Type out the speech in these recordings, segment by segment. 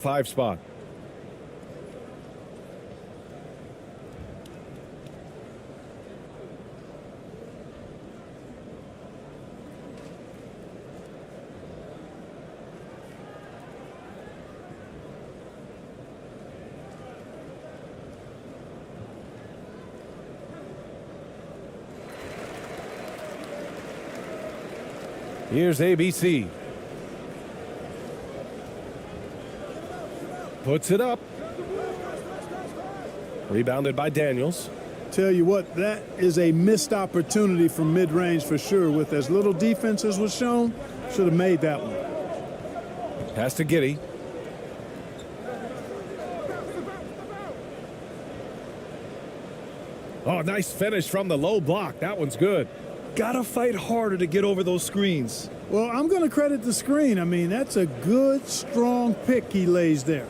5 spot. Here's ABC. Puts it up. Rebounded by Daniels. Tell you what, that is a missed opportunity from mid-range for sure. With as little defense as was shown, should have made that one. Pass to Giddey. Oh, nice finish from the low block. That one's good. Gotta fight harder to get over those screens. Well, I'm going to credit the screen. I mean, that's a good, strong pick he lays there.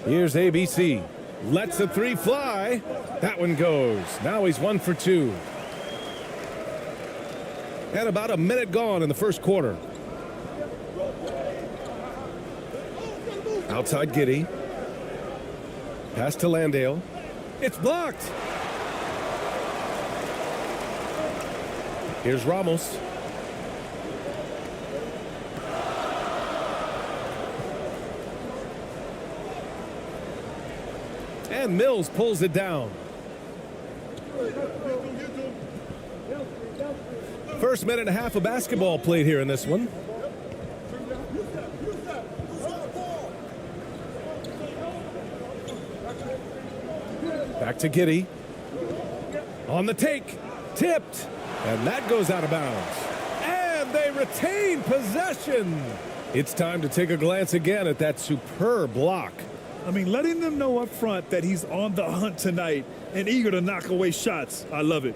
Here's ABC. Lets the three fly. That one goes. Now he's 1 for 2. And about a minute gone in the first quarter. Outside Giddey. Pass to Landale. It's blocked. Here's Ramos. And Mills pulls it down. First minute and a half of basketball played here in this one. Back to Giddey. On the take. Tipped. And that goes out of bounds. And they retain possession. It's time to take a glance again at that superb block. I mean, letting them know up front that he's on the hunt tonight and eager to knock away shots. I love it.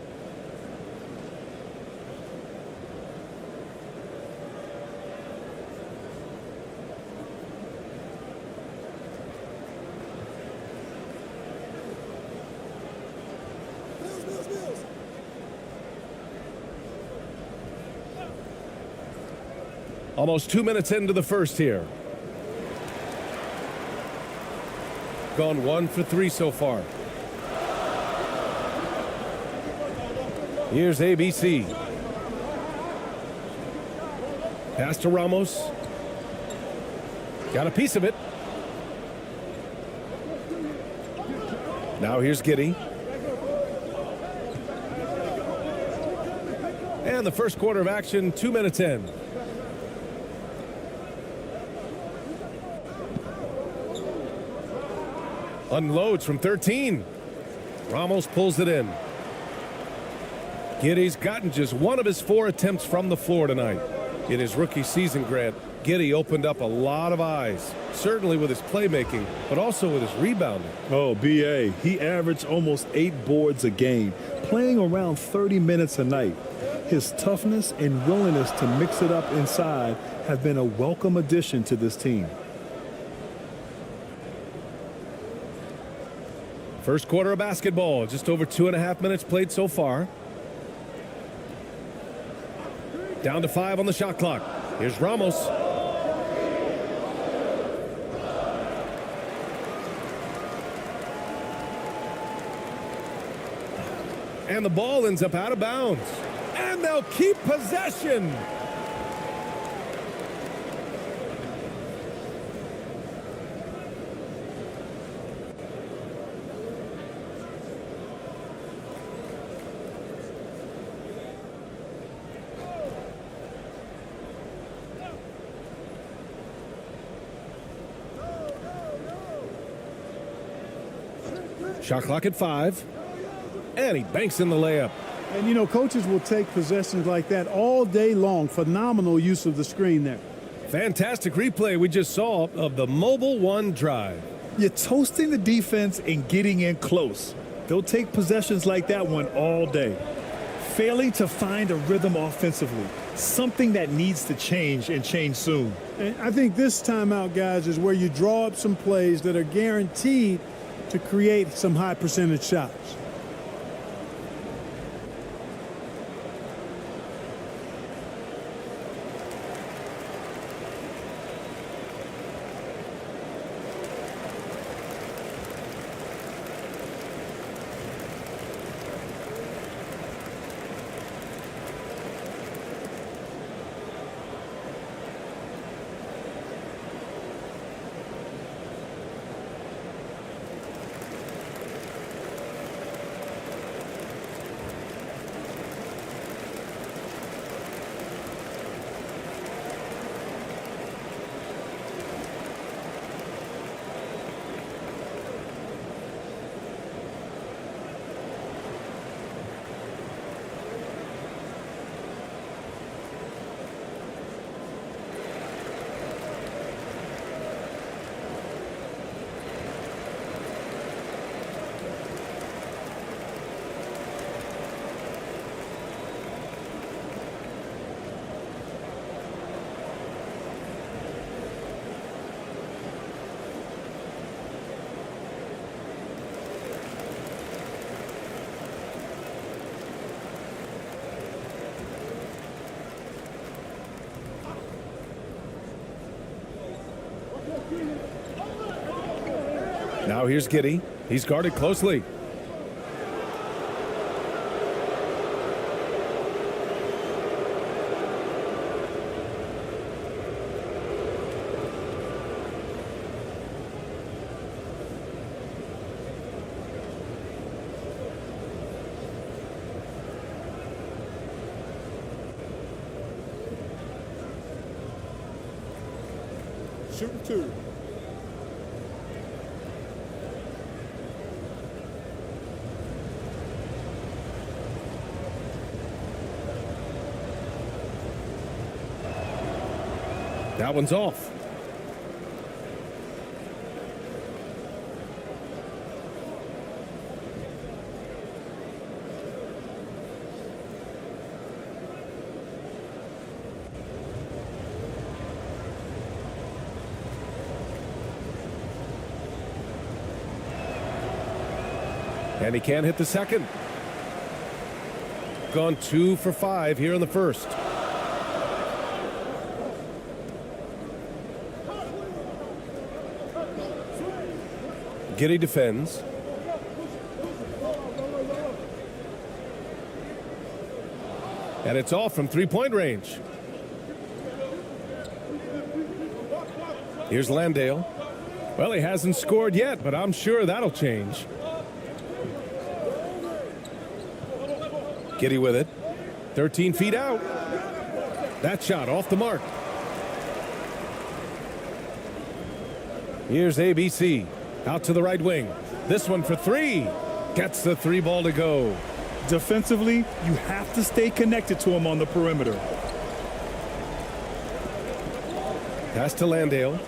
Almost 2 minutes into the first here. Gone 1 for 3 so far. Here's ABC. Pass to Ramos. Got a piece of it. Now here's Giddey. And the first quarter of action, 2 minutes in. Unloads from 13. Ramos pulls it in. Giddey's gotten just 1 of his 4 attempts from the floor tonight. In his rookie season, Grant, Giddey opened up a lot of eyes, certainly with his playmaking, but also with his rebounding. Oh, B.A., he averaged almost 8 boards a game, playing around 30 minutes a night. His toughness and willingness to mix it up inside have been a welcome addition to this team. First quarter of basketball, just over 2.5 minutes played so far. Down to 5 on the shot clock. Here's Ramos. And the ball ends up out of bounds. And they'll keep possession. Shot clock at 5. And he banks in the layup. And, you know, coaches will take possessions like that all day long. Phenomenal use of the screen there. Fantastic replay we just saw of the Mobile One drive. You're toasting the defense and getting in close. They'll take possessions like that one all day. Failing to find a rhythm offensively, something that needs to change and change soon. And I think this timeout, guys, is where you draw up some plays that are guaranteed to create some high percentage shots. Now here's Giddey. He's guarded closely. Shooting two. That one's off. And he can't hit the second. Gone 2 for 5 here in the first. Giddey defends. And it's off from three-point range. Here's Landale. Well, he hasn't scored yet, but I'm sure that'll change. Giddey with it. 13 feet out. That shot off the mark. Here's ABC. Out to the right wing. This one for three. Gets the three ball to go. Defensively, you have to stay connected to him on the perimeter. Pass to Landale.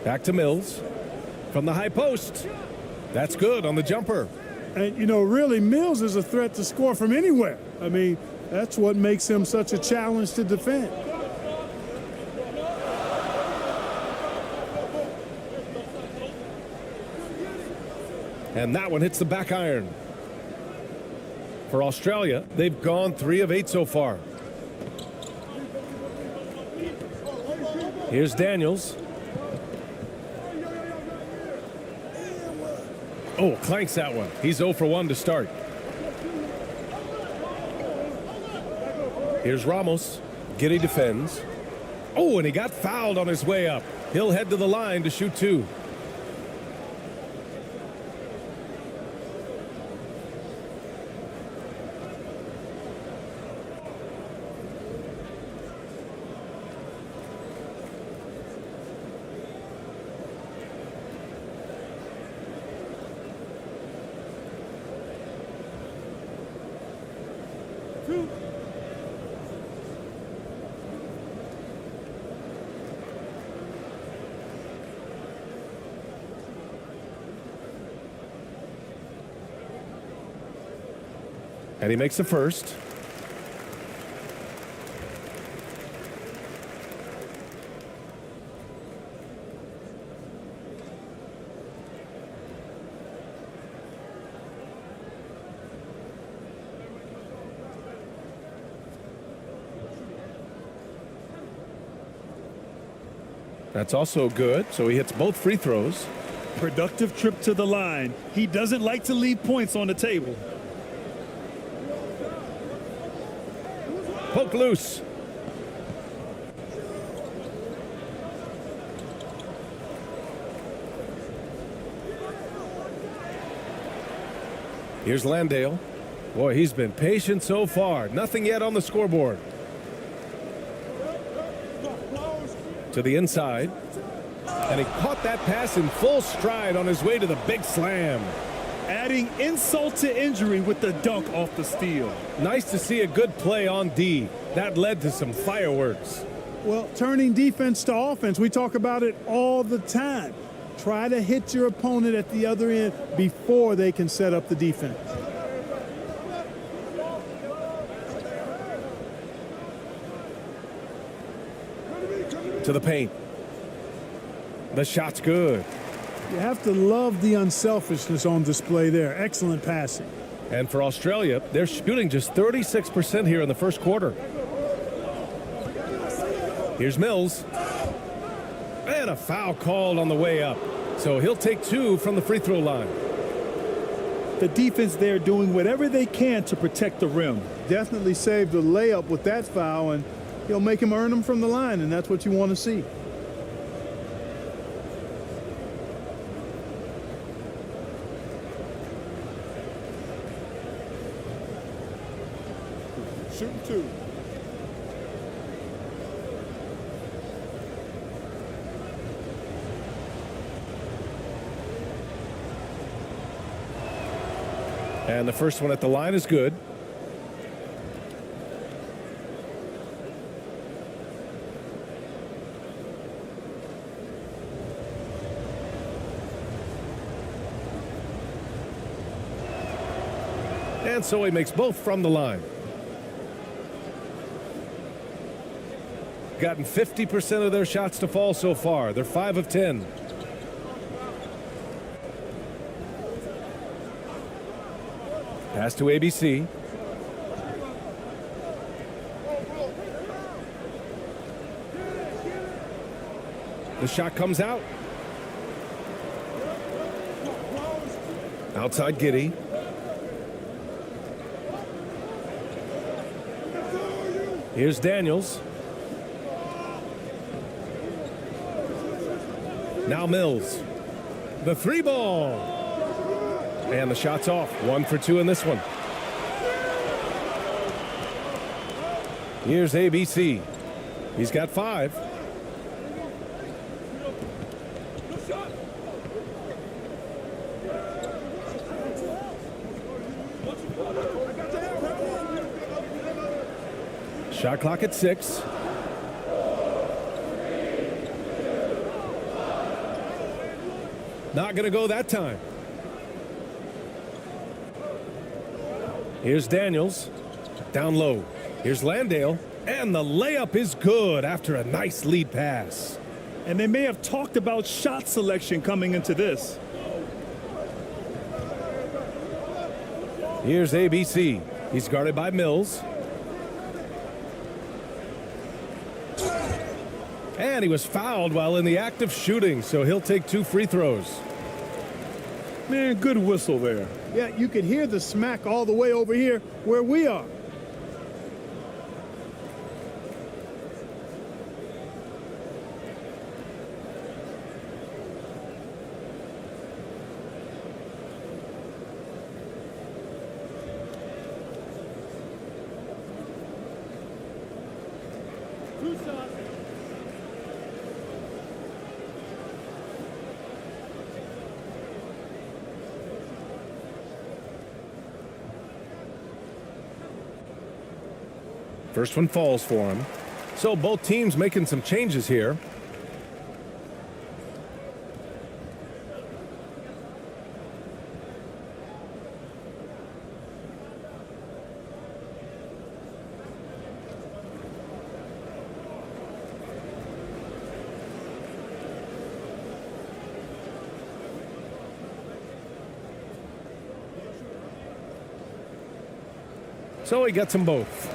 Back to Mills. From the high post. That's good on the jumper. And, you know, really, Mills is a threat to score from anywhere. I mean, that's what makes him such a challenge to defend. And that one hits the back iron. For Australia, they've gone 3 of 8 so far. Here's Daniels. Oh, clanks that one. He's 0 for 1 to start. Here's Ramos. Giddey defends. Oh, and he got fouled on his way up. He'll head to the line to shoot 2. And he makes the first. That's also good, so he hits both free throws. Productive trip to the line. He doesn't like to leave points on the table. Poke loose. Here's Landale. Boy, he's been patient so far. Nothing yet on the scoreboard. To the inside. And he caught that pass in full stride on his way to the big slam. Adding insult to injury with the dunk off the steal. Nice to see a good play on D. That led to some fireworks. Well, turning defense to offense, we talk about it all the time. Try to hit your opponent at the other end before they can set up the defense. To the paint. The shot's good. You have to love the unselfishness on display there. Excellent passing. And for Australia, they're shooting just 36% here in the first quarter. Here's Mills. And a foul called on the way up. So he'll take 2 from the free throw line. The defense there doing whatever they can to protect the rim. Definitely saved the layup with that foul, and he'll make him earn them from the line, and that's what you want to see. Shooting 2. And the first one at the line is good. And so he makes both from the line. Gotten 50% of their shots to fall so far. They're 5 of 10. Pass to ABC. The shot comes out. Outside Giddey. Here's Daniels. Now Mills. The 3 ball. And the shot's off. 1 for 2 in this one. Here's ABC. He's got 5. Shot clock at 6. Not going to go that time. Here's Daniels. Down low. Here's Landale. And the layup is good after a nice lead pass. And they may have talked about shot selection coming into this. Here's ABC. He's guarded by Mills. And he was fouled while in the act of shooting, so he'll take 2 free throws. Man, good whistle there. Yeah, you could hear the smack all the way over here where we are. First one falls for him. So both teams making some changes here. So he gets them both.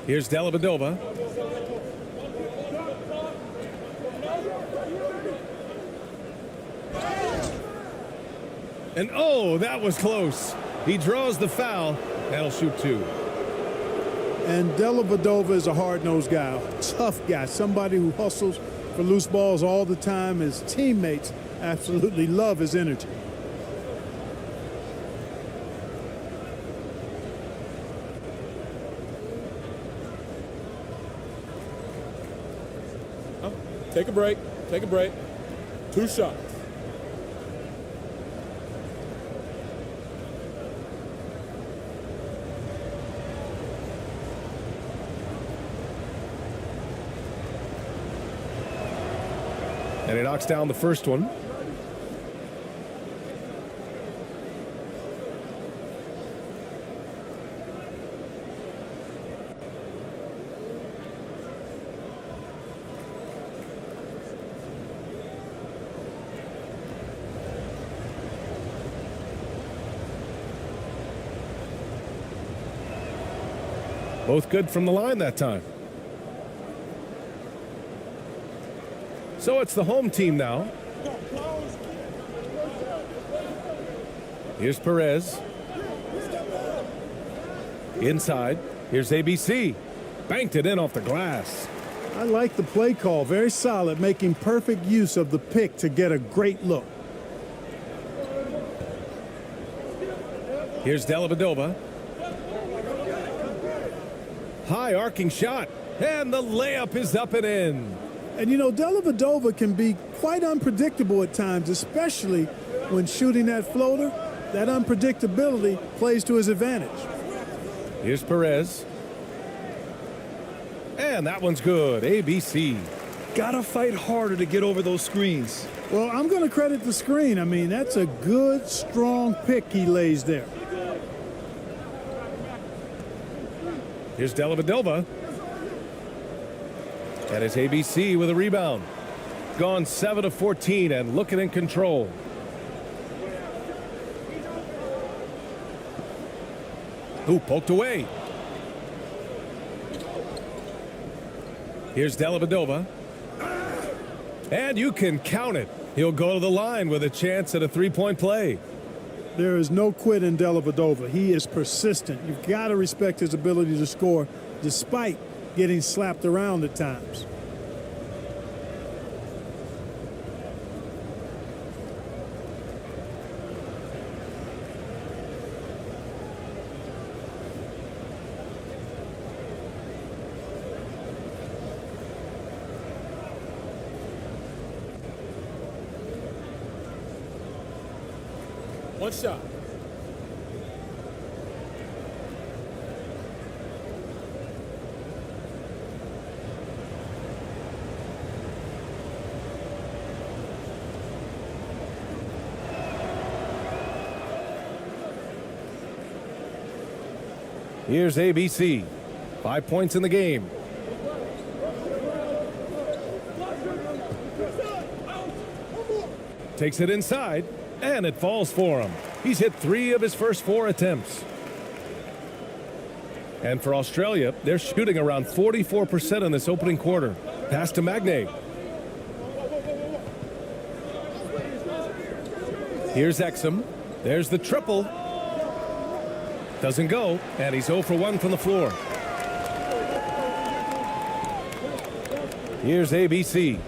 Here's Dellavedova. And oh, that was close. He draws the foul. That'll shoot two. And Dellavedova is a hard-nosed guy, tough guy, somebody who hustles for loose balls all the time. His teammates absolutely love his energy. Take a break. Take a break. 2 shots. And he knocks down the first one. Both good from the line that time. So it's the home team now. Here's Perez. Inside. Here's ABC. Banked it in off the glass. I like the play call. Very solid, making perfect use of the pick to get a great look. Here's Dellavedova. High arcing shot. And the layup is up and in. And you know, Dellavedova can be quite unpredictable at times, especially when shooting that floater. That unpredictability plays to his advantage. Here's Perez. And that one's good. ABC. Gotta fight harder to get over those screens. Well, I'm going to credit the screen. I mean, that's a good, strong pick he lays there. Here's Dellavedova. And it's ABC with a rebound. Gone 7 of 14 and looking in control. Ooh, poked away. Here's Dellavedova. And you can count it. He'll go to the line with a chance at a three-point play. There is no quit in Dellavedova. He is persistent. You've got to respect his ability to score despite getting slapped around at times. One shot. Here's ABC. 5 points in the game. Takes it inside, and it falls for him. He's hit 3 of his first 4 attempts. And for Australia, they're shooting around 44% in this opening quarter. Pass to Magne. Here's Exum. There's the triple. Doesn't go, and he's 0 for 1 from the floor. Here's ABC.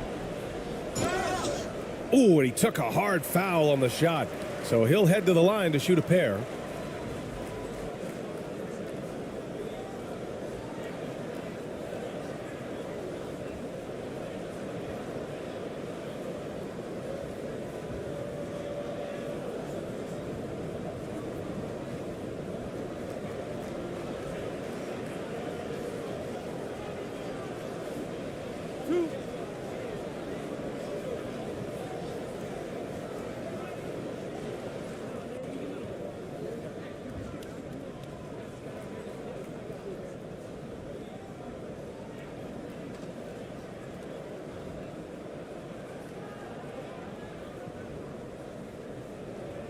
Ooh, and he took a hard foul on the shot. So he'll head to the line to shoot a pair.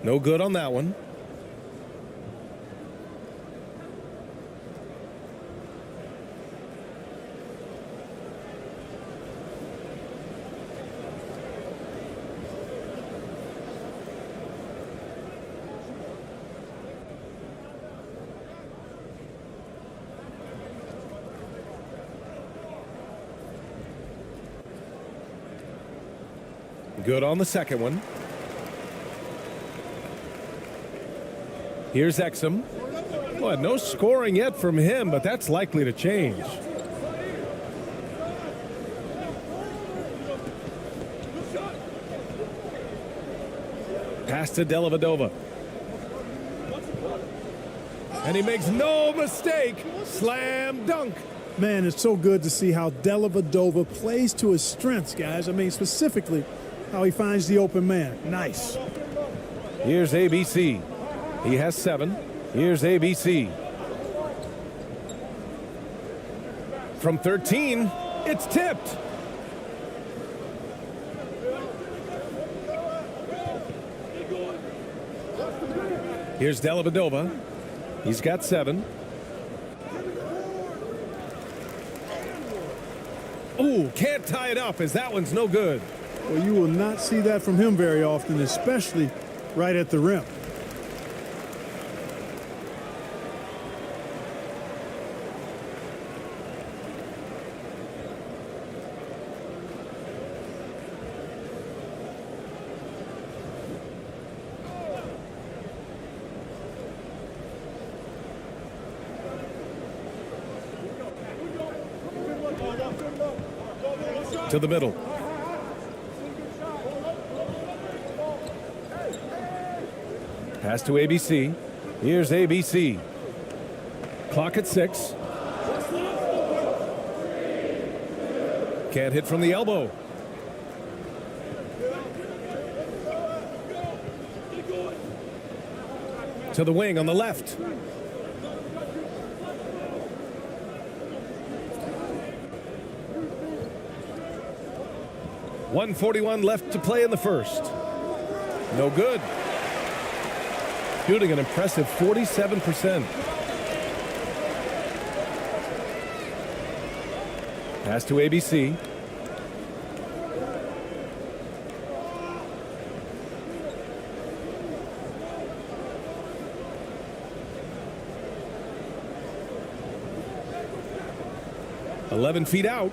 No good on that one. Good on the second one. Here's Exum. Well, no scoring yet from him, but that's likely to change. Pass to Dellavedova. And he makes no mistake. Slam dunk. Man, it's so good to see how Dellavedova plays to his strengths, guys. I mean, specifically, how he finds the open man. Nice. Here's ABC. He has 7. Here's ABC. From 13, it's tipped. Here's Dellavedova. He's got 7. Ooh, can't tie it up as that one's no good. Well, you will not see that from him very often, especially right at the rim. To the middle. Pass to ABC. Here's ABC. Clock at 6. Can't hit from the elbow. To the wing on the left. .141 left to play in the first. No good. Shooting an impressive 47%. Pass to ABC. .11 feet out.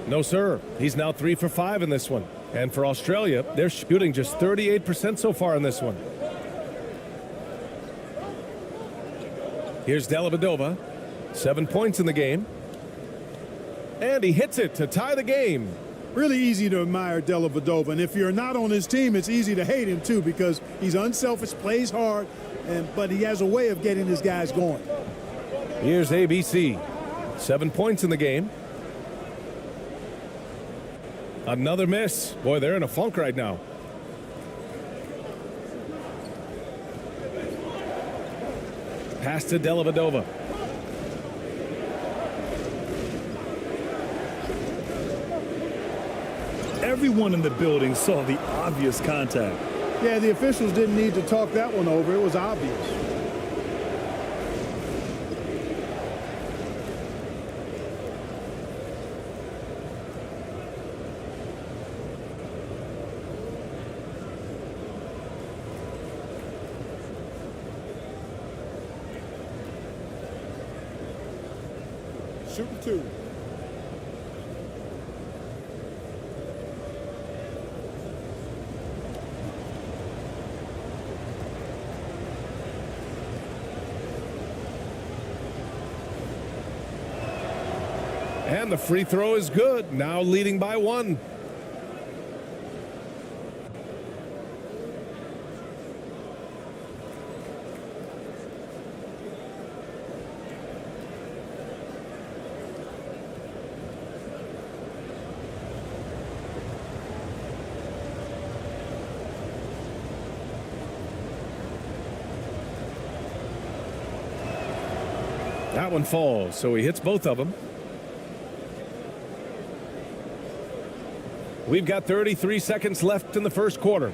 No, sir. He's now 3 for 5 in this one. And for Australia, they're shooting just 38% so far in this one. Here's Dellavedova. 7 points in the game. And he hits it to tie the game. Really easy to admire Dellavedova. And if you're not on his team, it's easy to hate him, too, because he's unselfish, plays hard, but he has a way of getting his guys going. Here's ABC. 7 points in the game. Another miss. Boy, they're in a funk right now. Pass to Dellavedova. Everyone in the building saw the obvious contact. Yeah, the officials didn't need to talk that one over. It was obvious. Shooting 2. And the free throw is good. Now leading by 1. That one falls, so he hits both of them. We've got 33 seconds left in the first quarter.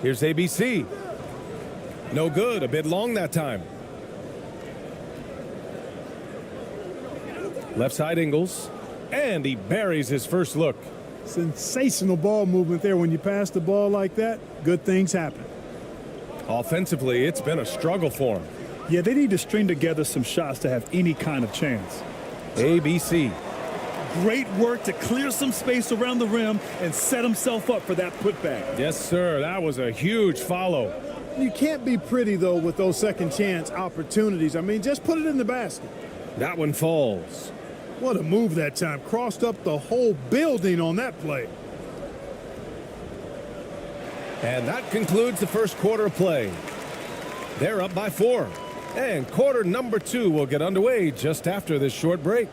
Here's ABC. No good. A bit long that time. Left side Ingles. And he buries his first look. Sensational ball movement there. When you pass the ball like that, good things happen. Offensively, it's been a struggle for him. Yeah, they need to string together some shots to have any kind of chance. ABC. great work to clear some space around the rim and set himself up for that putback. Yes, sir. That was a huge follow. You can't be pretty, though, with those second chance opportunities. I mean, just put it in the basket. That one falls. What a move that time. Crossed up the whole building on that play. And that concludes the first quarter of play. They're up by 4. And quarter number 2 will get underway just after this short break.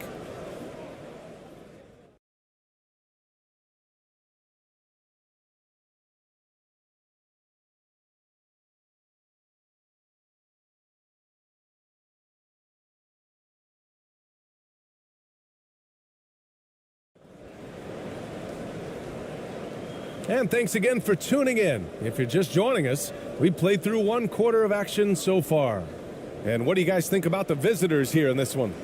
And thanks again for tuning in. If you're just joining us, we played through 1 quarter of action so far. And what do you guys think about the visitors here in this one?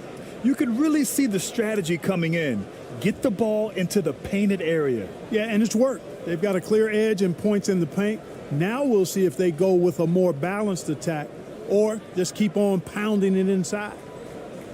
You could really see the strategy coming in. Get the ball into the painted area. Yeah, and it's worked. They've got a clear edge and points in the paint. Now we'll see if they go with a more balanced attack or just keep on pounding it inside.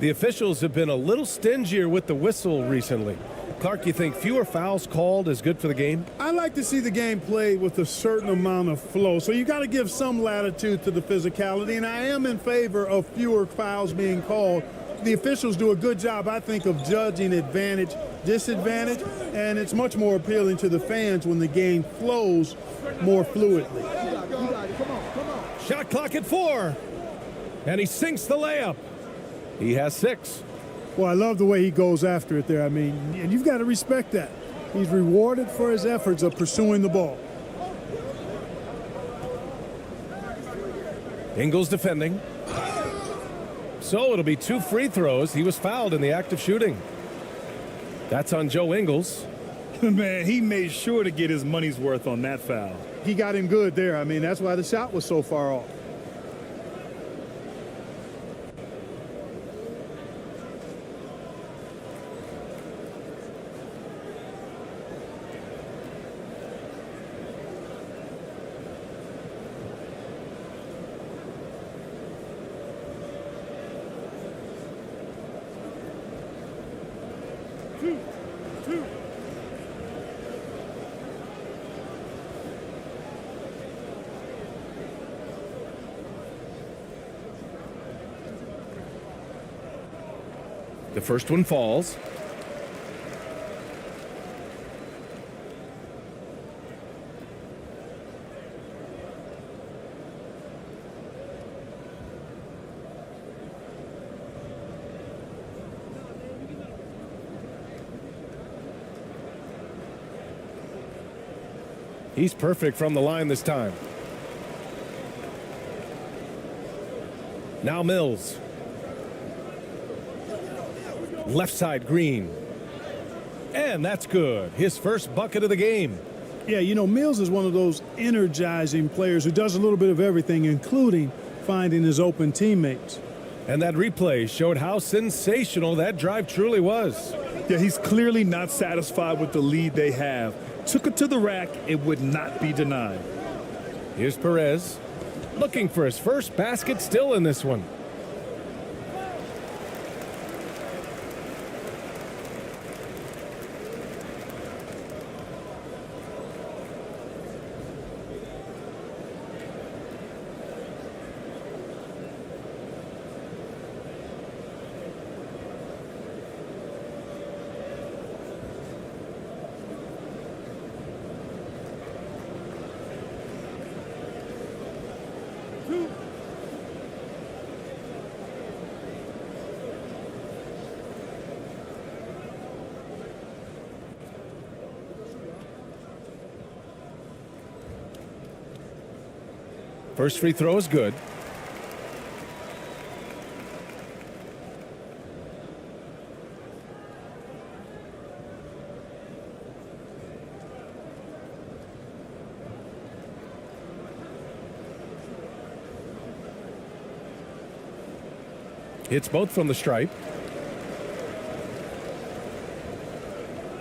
The officials have been a little stingier with the whistle recently. Clark, you think fewer fouls called is good for the game? I like to see the game played with a certain amount of flow, so you got to give some latitude to the physicality, and I am in favor of fewer fouls being called. The officials do a good job, I think, of judging advantage, disadvantage, and it's much more appealing to the fans when the game flows more fluidly. Shot clock at 4. And he sinks the layup. He has 6. Well, I love the way he goes after it there. I mean, and you've got to respect that. He's rewarded for his efforts of pursuing the ball. Ingles defending. So it'll be 2 free throws. He was fouled in the act of shooting. That's on Joe Ingles. Man, he made sure to get his money's worth on that foul. He got him good there. I mean, that's why the shot was so far off. The first one falls. He's perfect from the line this time. Now Mills. Left side Green. And that's good. His first bucket of the game. Yeah, you know, Mills is one of those energizing players who does a little bit of everything, including finding his open teammates. And that replay showed how sensational that drive truly was. Yeah, he's clearly not satisfied with the lead they have. Took it to the rack. It would not be denied. Here's Perez looking for his first basket still in this one. First free throw is good. Hits both from the stripe.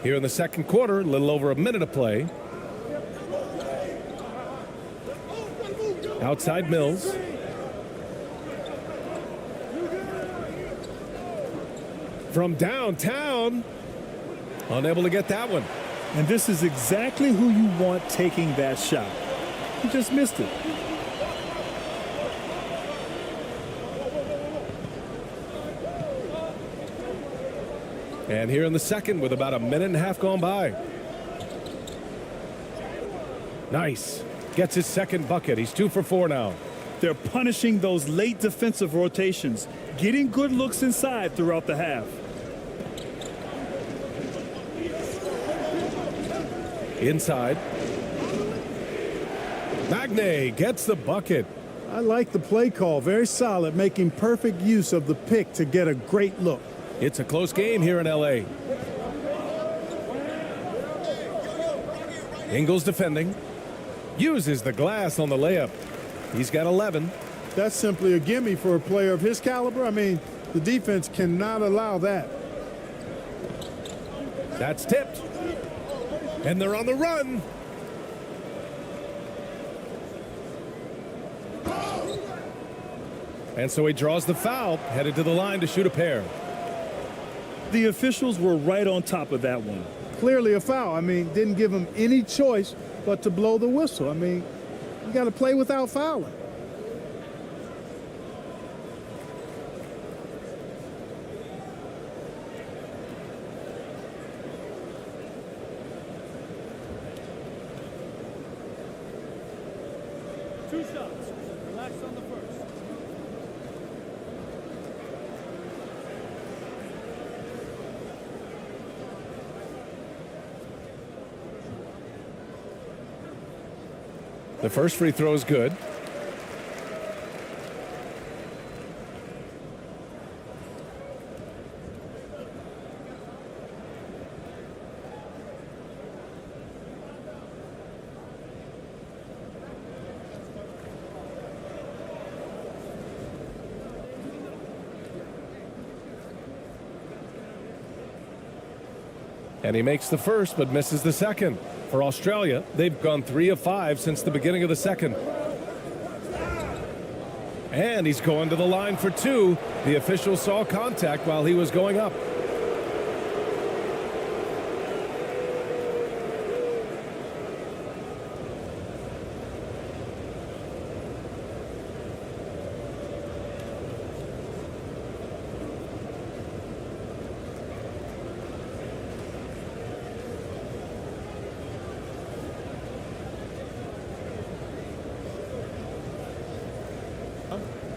Here in the second quarter, a little over a minute of play. Outside Mills. From downtown. Unable to get that one. And this is exactly who you want taking that shot. He just missed it. And here in the second with about a minute and a half gone by. Nice. Gets his second bucket. He's 2 for 4 now. They're punishing those late defensive rotations, getting good looks inside throughout the half. Inside. Magne gets the bucket. I like the play call. Very solid, making perfect use of the pick to get a great look. It's a close game here in L.A. Ingles defending. Uses the glass on the layup. He's got 11. That's simply a gimme for a player of his caliber. I mean, the defense cannot allow that. That's tipped. And they're on the run. And so he draws the foul, headed to the line to shoot a pair. The officials were right on top of that one. Clearly a foul. I mean, didn't give him any choice but to blow the whistle. I mean, you got to play without fouling. Two shots. Relax on the first. The first free throw is good. And he makes the first, but misses the second. For Australia, they've gone 3 of 5 since the beginning of the second. And he's going to the line for 2. The official saw contact while he was going up.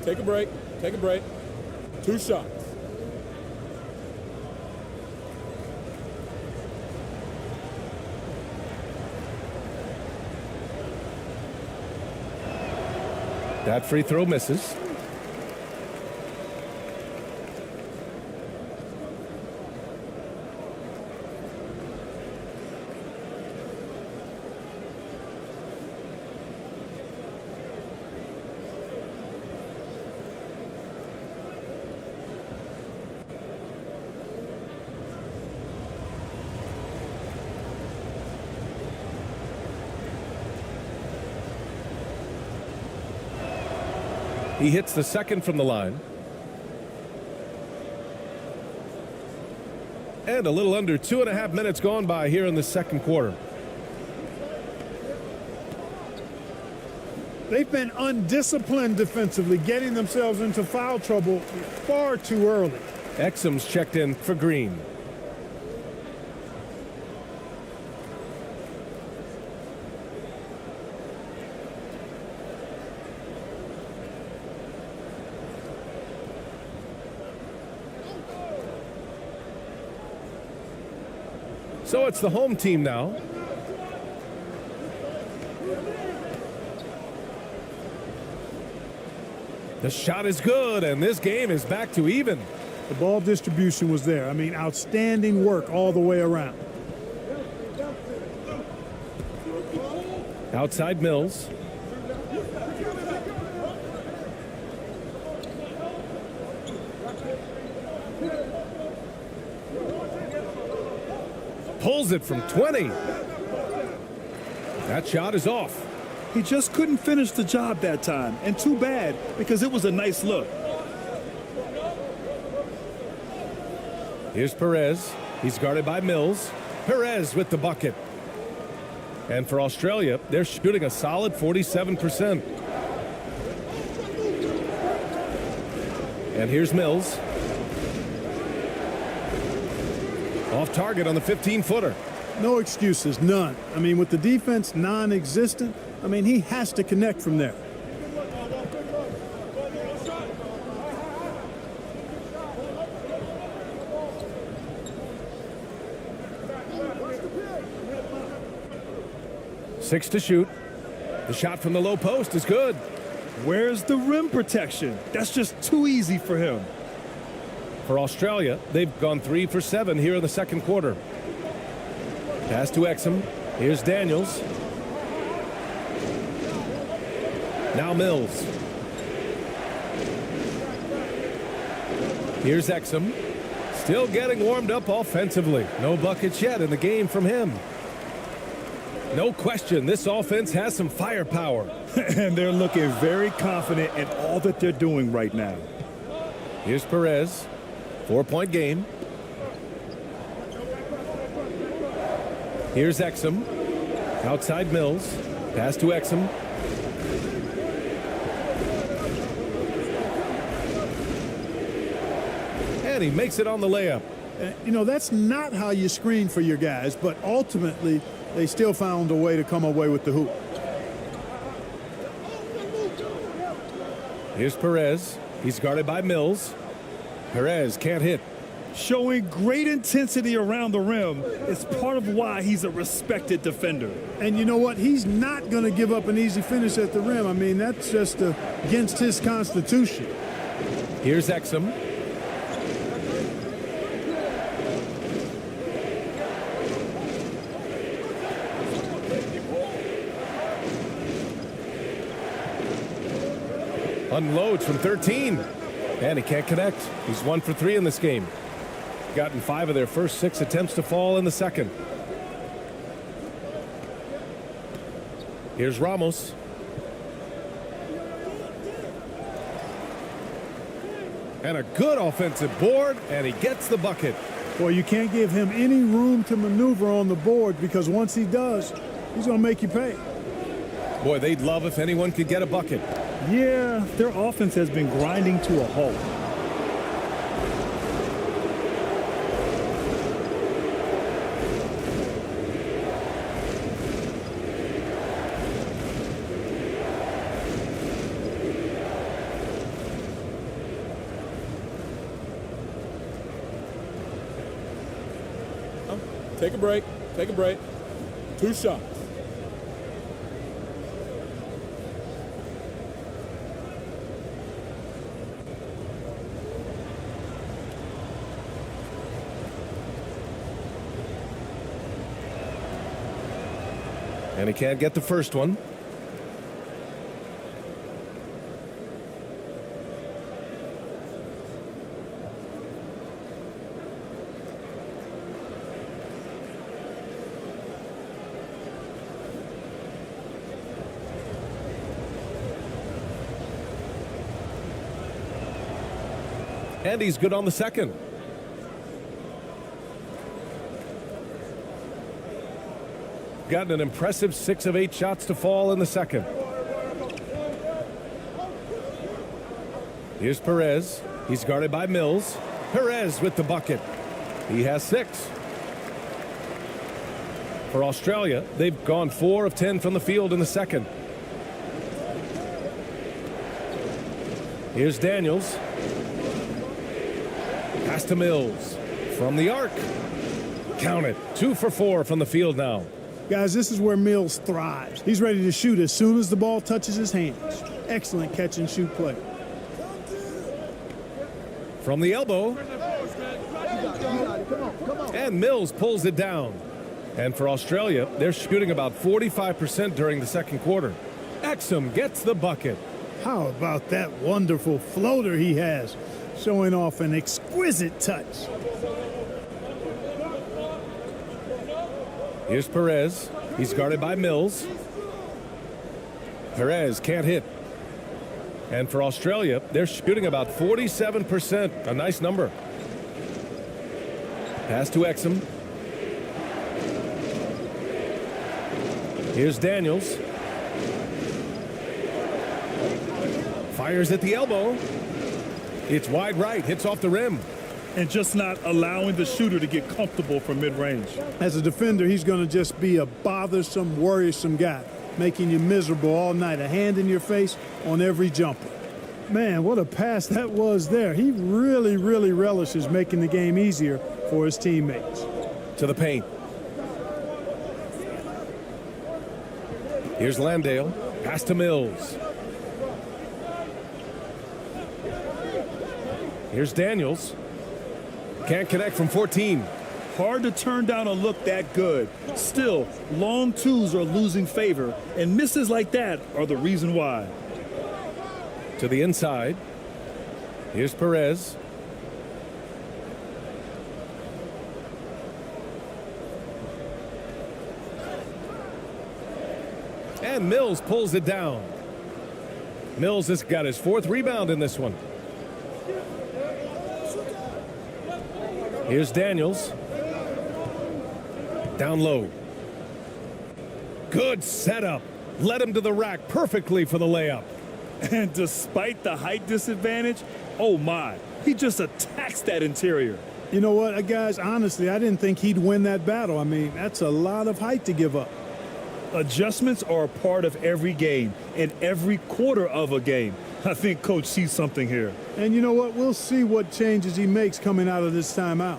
Take a break. Take a break. 2 shots. That free throw misses. He hits the second from the line. And a little under 2.5 minutes gone by here in the second quarter. They've been undisciplined defensively, getting themselves into foul trouble far too early. Exum's checked in for Green. So it's the home team now. The shot is good, and this game is back to even. The ball distribution was there. I mean, outstanding work all the way around. Outside Mills. Pulls it from 20. That shot is off. He just couldn't finish the job that time, and too bad, because it was a nice look. Here's Perez. He's guarded by Mills. Perez with the bucket. And for Australia, they're shooting a solid 47%. And here's Mills. Off target on the 15-footer. No excuses, none. I mean, with the defense non-existent, I mean, he has to connect from there. Six to shoot. The shot from the low post is good. Where's the rim protection? That's just too easy for him. For Australia, they've gone 3 for 7 here in the second quarter. Pass to Exum. Here's Daniels. Now Mills. Here's Exum. Still getting warmed up offensively. No buckets yet in the game from him. No question, this offense has some firepower. And they're looking very confident in all that they're doing right now. Here's Perez. 4-point game. Here's Exum. Outside Mills. Pass to Exum. And he makes it on the layup. You know, that's not how you screen for your guys, but ultimately they still found a way to come away with the hoop. Here's Perez. He's guarded by Mills. Perez can't hit. Showing great intensity around the rim is part of why he's a respected defender. And you know what? He's not going to give up an easy finish at the rim. I mean, that's just against his constitution. Here's Exum. Unloads from 13. And he can't connect. He's 1 for 3 in this game. Gotten 5 of their first 6 attempts to fall in the second. Here's Ramos. And a good offensive board, and he gets the bucket. Boy, you can't give him any room to maneuver on the board, because once he does, he's going to make you pay. Boy, they'd love if anyone could get a bucket. Yeah, their offense has been grinding to a halt. Take a break. Take a break. 2 shots. And he can't get the first one. And he's good on the second. Gotten an impressive 6 of 8 shots to fall in the second. Here's Perez. He's guarded by Mills. Perez with the bucket. He has 6. For Australia, they've gone 4 of 10 from the field in the second. Here's Daniels. Pass to Mills. From the arc. Count it. 2 for 4 from the field now. Guys, this is where Mills thrives. He's ready to shoot as soon as the ball touches his hands. Excellent catch and shoot play. From the elbow. And Mills pulls it down. And for Australia, they're shooting about 45% during the second quarter. Exum gets the bucket. How about that wonderful floater he has, showing off an exquisite touch. Here's Perez. He's guarded by Mills. Perez can't hit. And for Australia, they're shooting about 47%. A nice number. Pass to Exum. Here's Daniels. Fires at the elbow. It's wide right, hits off the rim. And just not allowing the shooter to get comfortable from mid-range. As a defender, he's going to just be a bothersome, worrisome guy, making you miserable all night, a hand in your face on every jumper. Man, what a pass that was there. He really, really relishes making the game easier for his teammates. To the paint. Here's Landale. Pass to Mills. Here's Daniels. Can't connect from 14. Hard to turn down a look that good. Still, long twos are losing favor, and misses like that are the reason why. To the inside. Here's Perez. And Mills pulls it down. Mills has got his 4th rebound in this one. Here's Daniels. Down low. Good setup. Led him to the rack perfectly for the layup. And despite the height disadvantage, oh my, he just attacks that interior. You know what, guys, honestly, I didn't think he'd win that battle. I mean, that's a lot of height to give up. Adjustments are a part of every game and every quarter of a game. I think Coach sees something here. And you know what? We'll see what changes he makes coming out of this timeout.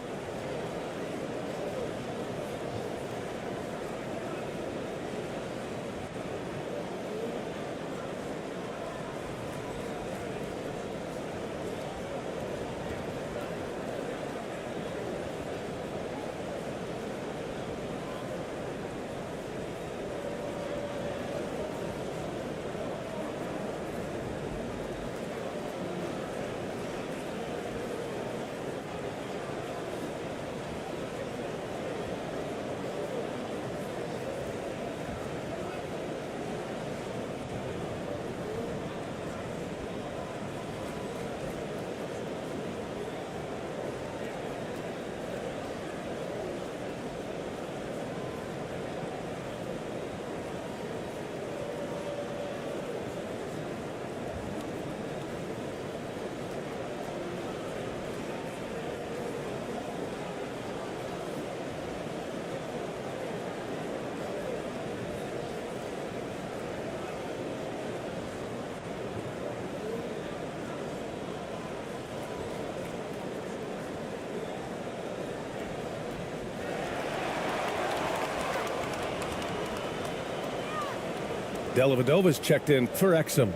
Dellavedova's checked in for Exum.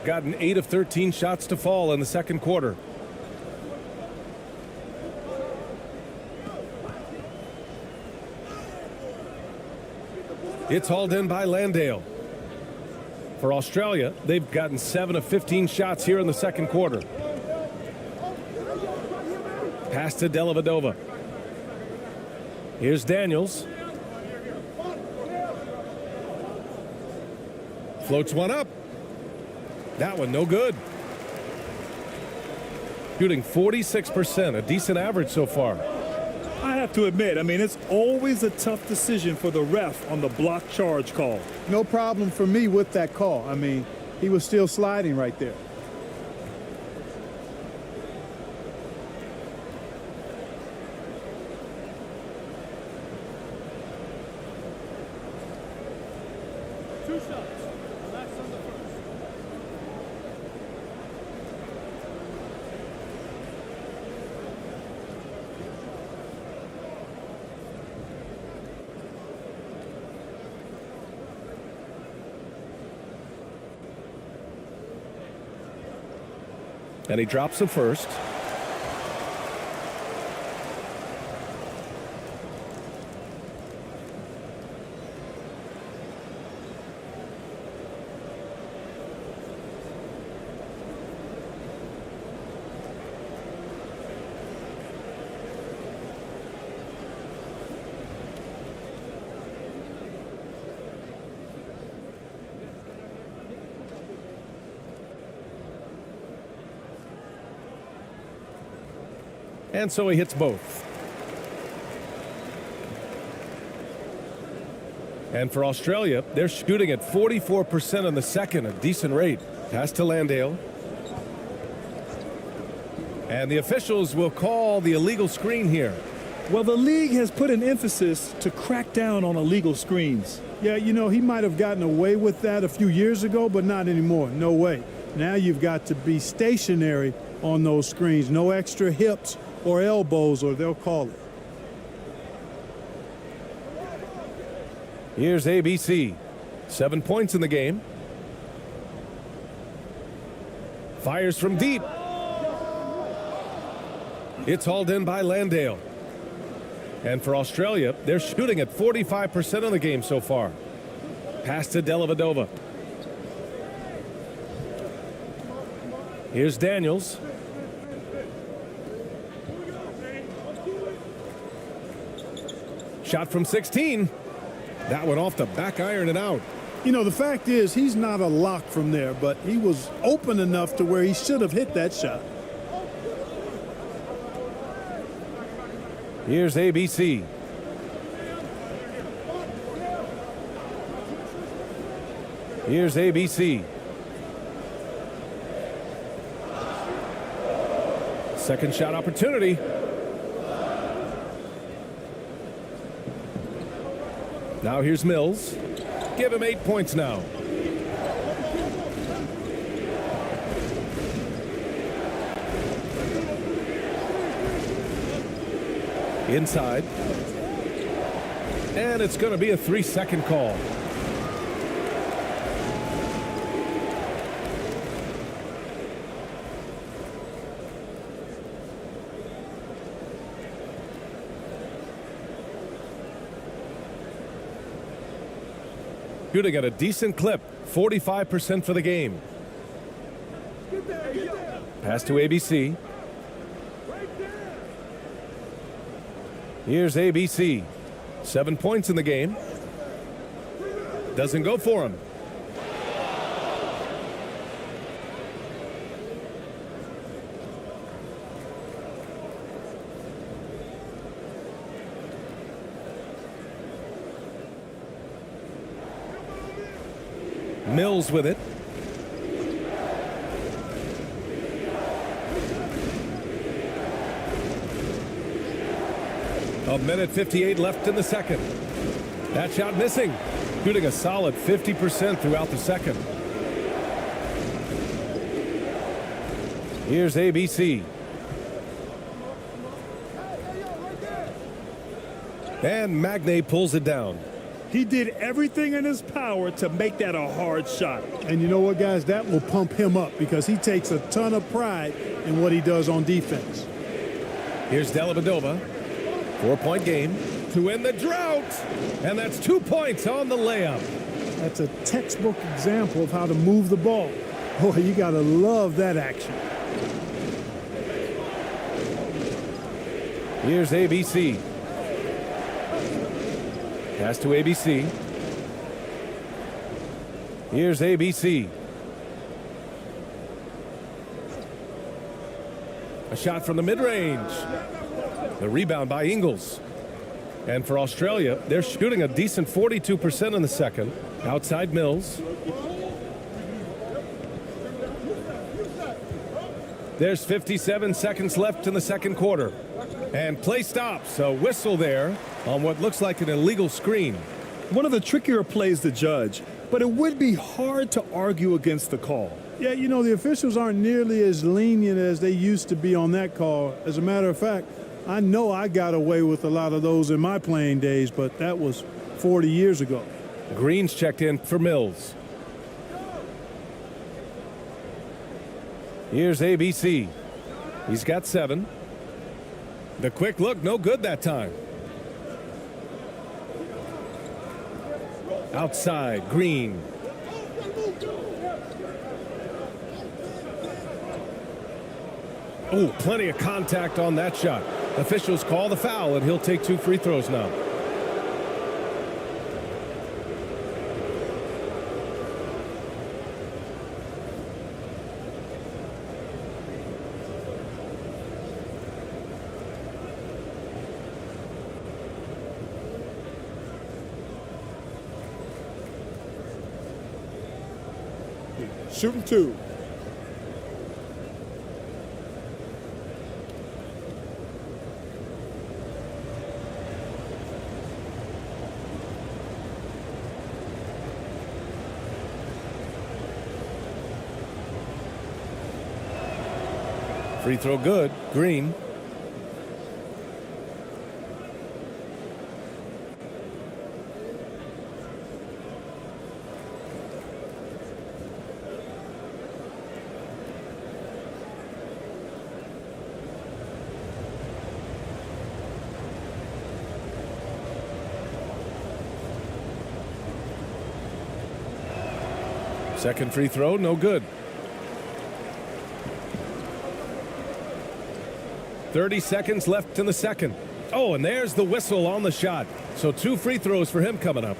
Gotten 8 of 13 shots to fall in the second quarter. It's hauled in by Landale. For Australia, they've gotten 7 of 15 shots here in the second quarter. Pass to Dellavedova. Here's Daniels. Floats one up. That one no good. Shooting 46%, a decent average so far. I have to admit, I mean, it's always a tough decision for the ref on the block charge call. No problem for me with that call. I mean, he was still sliding right there. And he drops the first. And so he hits both. And for Australia, they're shooting at 44% in the second, a decent rate. Pass to Landale. And the officials will call the illegal screen here. Well, the league has put an emphasis to crack down on illegal screens. Yeah, you know, he might have gotten away with that a few years ago, but not anymore. No way. Now you've got to be stationary on those screens. No extra hips or elbows, or they'll call it. Here's ABC. 7 points in the game. Fires from deep. It's hauled in by Landale. And for Australia, they're shooting at 45% of the game so far. Pass to Dellavedova. Here's Daniels. Shot from 16. That went off the back iron and out. You know, the fact is he's not a lock from there, but he was open enough to where he should have hit that shot. Here's ABC. Here's ABC. Second shot opportunity. Now here's Mills. Give him 8 points now. Inside. And it's going to be a 3-second call. Shooting at a decent clip, 45% for the game. Pass to ABC. Here's ABC. 7 points in the game. Doesn't go for him. Mills with it. A minute 58 left in the second. That shot missing. Shooting a solid 50% throughout the second. Here's ABC. And Magnay pulls it down. He did everything in his power to make that a hard shot. And you know what, guys? That will pump him up because he takes a ton of pride in what he does on defense. Here's Dellavedova. 4-point game to win the drought. And that's 2 points on the layup. That's a textbook example of how to move the ball. Boy, you got to love that action. Here's ABC. Pass to ABC. Here's ABC. A shot from the mid-range. The rebound by Ingles. And for Australia, they're shooting a decent 42% in the second. Outside Mills. There's 57 seconds left in the second quarter. And play stops. A whistle there on what looks like an illegal screen. One of the trickier plays to judge, but it would be hard to argue against the call. Yeah, you know, the officials aren't nearly as lenient as they used to be on that call. As a matter of fact, I know I got away with a lot of those in my playing days, but that was 40 years ago. Green's checked in for Mills. Here's ABC. He's got 7. The quick look, no good that time. Outside, Green. Oh, plenty of contact on that shot. Officials call the foul, and he'll take 2 free throws now. Copy. Shooting 2. Free throw good. Green. Second free throw, no good. 30 seconds left in the second. Oh, and there's the whistle on the shot. So 2 free throws for him coming up.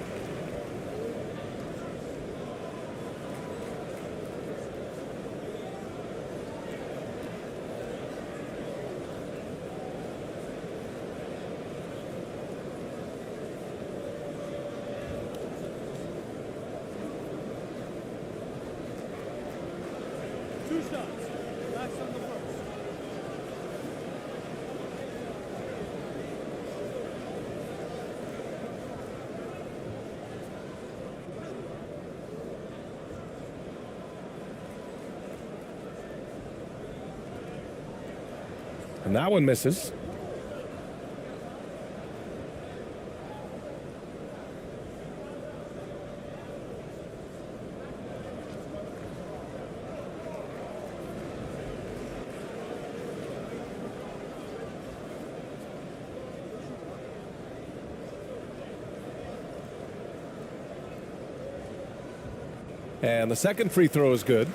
And that one misses. And the second free throw is good.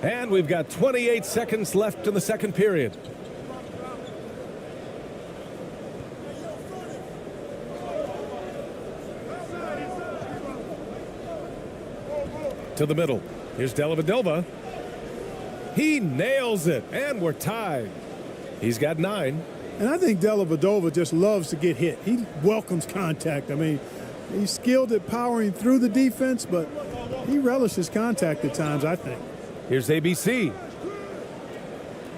And we've got 28 seconds left in the second period. To the middle. Here's Dellavedova. He nails it, and we're tied. He's got 9. And I think Dellavedova just loves to get hit. He welcomes contact. I mean, he's skilled at powering through the defense, but he relishes contact at times, I think. Here's ABC.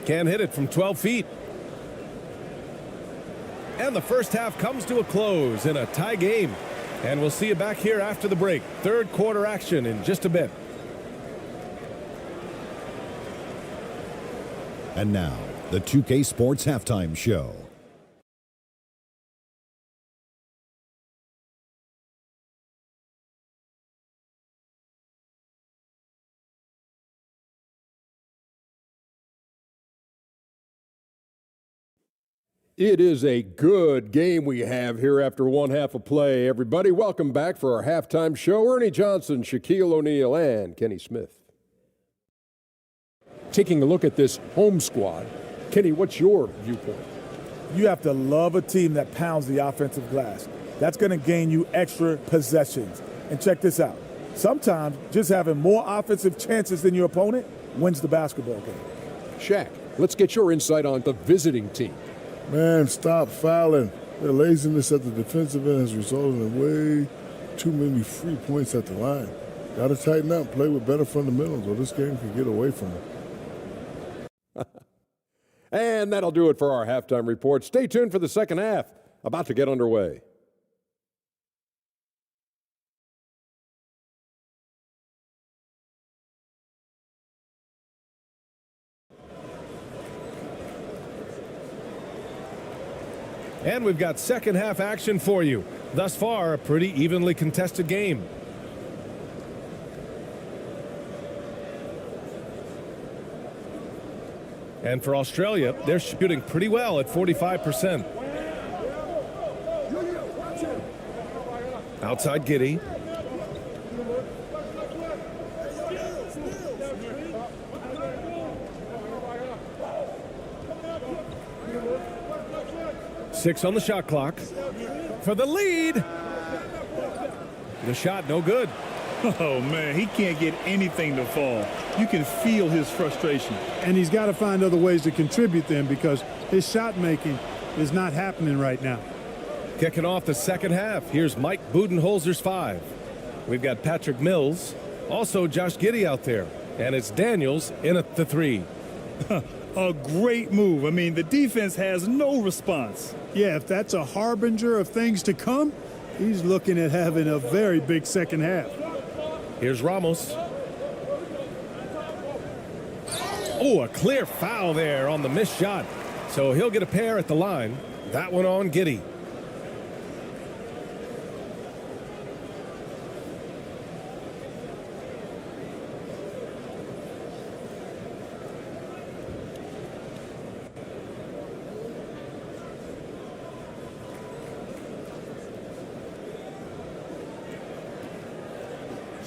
Can't hit it from 12 feet. And the first half comes to a close in a tie game. And we'll see you back here after the break. Third quarter action in just a bit. And now, the 2K Sports Halftime Show. It is a good game we have here after one half of play. Everybody, welcome back for our halftime show. Ernie Johnson, Shaquille O'Neal, and Kenny Smith. Taking a look at this home squad, Kenny, what's your viewpoint? You have to love a team that pounds the offensive glass. That's going to gain you extra possessions. And check this out. Sometimes just having more offensive chances than your opponent wins the basketball game. Shaq, let's get your insight on the visiting team. Man, stop fouling. Their laziness at the defensive end has resulted in way too many free points at the line. Got to tighten up, play with better fundamentals, or this game can get away from them. And that'll do it for our halftime report. Stay tuned for the second half, about to get underway. And we've got second half action for you. Thus far, a pretty evenly contested game. And for Australia, they're shooting pretty well at 45%. Outside Giddey. Six on the shot clock. For the lead. The shot no good. Oh, man, he can't get anything to fall. You can feel his frustration. And he's got to find other ways to contribute then, because his shot making is not happening right now. Kicking off the second half, here's Mike Budenholzer's 5. We've got Patrick Mills, also Josh Giddey out there, and it's Daniels in at the 3. A great move. I mean, the defense has no response. Yeah, if that's a harbinger of things to come, he's looking at having a very big second half. Here's Ramos. Oh, a clear foul there on the missed shot. So he'll get a pair at the line. That one on Giddey.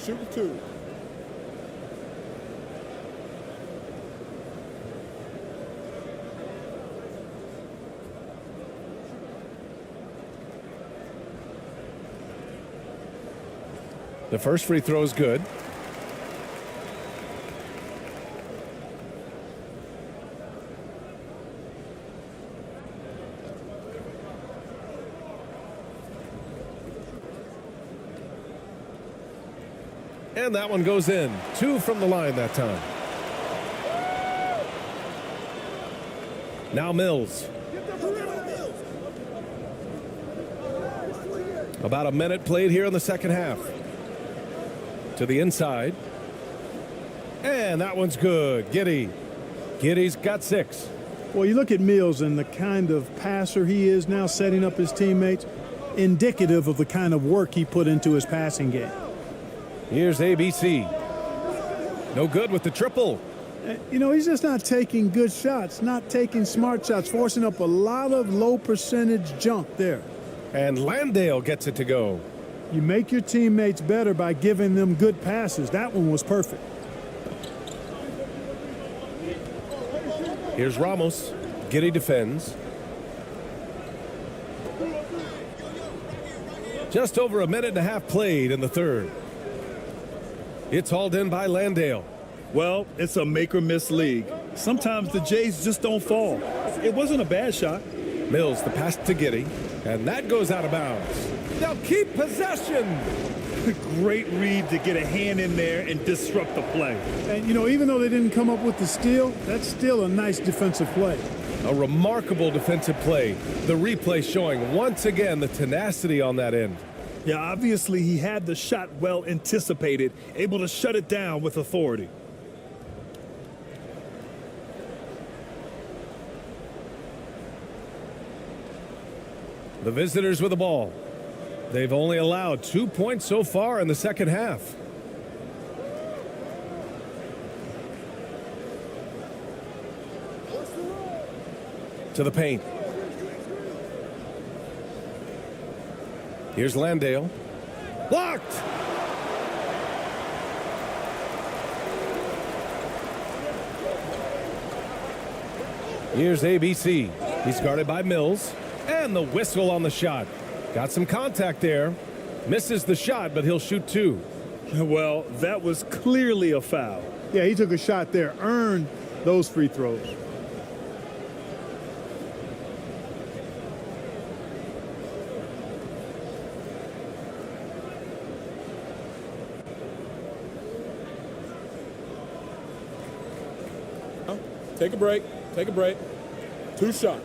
Shoot 2. The first free throw is good. And that one goes in. 2 from the line that time. Now Mills. About a minute played here in the second half. To the inside. And that one's good. Giddey. Giddey's got 6. Well, you look at Mills and the kind of passer he is now, setting up his teammates, indicative of the kind of work he put into his passing game. Here's ABC. No good with the triple. You know, he's just not taking good shots, not taking smart shots, forcing up a lot of low percentage junk there. And Landale gets it to go. You make your teammates better by giving them good passes. That one was perfect. Here's Ramos. Giddey defends. Just over a minute and a half played in the third. It's hauled in by Landale. Well, it's a make-or-miss league. Sometimes the Jays just don't fall. It wasn't a bad shot. Mills, the pass to Giddey, and that goes out of bounds. They'll keep possession. Great read to get a hand in there and disrupt the play. And, you know, even though they didn't come up with the steal, that's still a nice defensive play. A remarkable defensive play. The replay showing once again the tenacity on that end. Yeah, obviously he had the shot well anticipated, able to shut it down with authority. The visitors with the ball. They've only allowed 2 points so far in the second half. To the paint. Here's Landale. Blocked! Here's ABC. He's guarded by Mills. And the whistle on the shot. Got some contact there. Misses the shot, but he'll shoot 2. Well, that was clearly a foul. Yeah, he took a shot there, earned those free throws. Take a break. Take a break. 2 shots.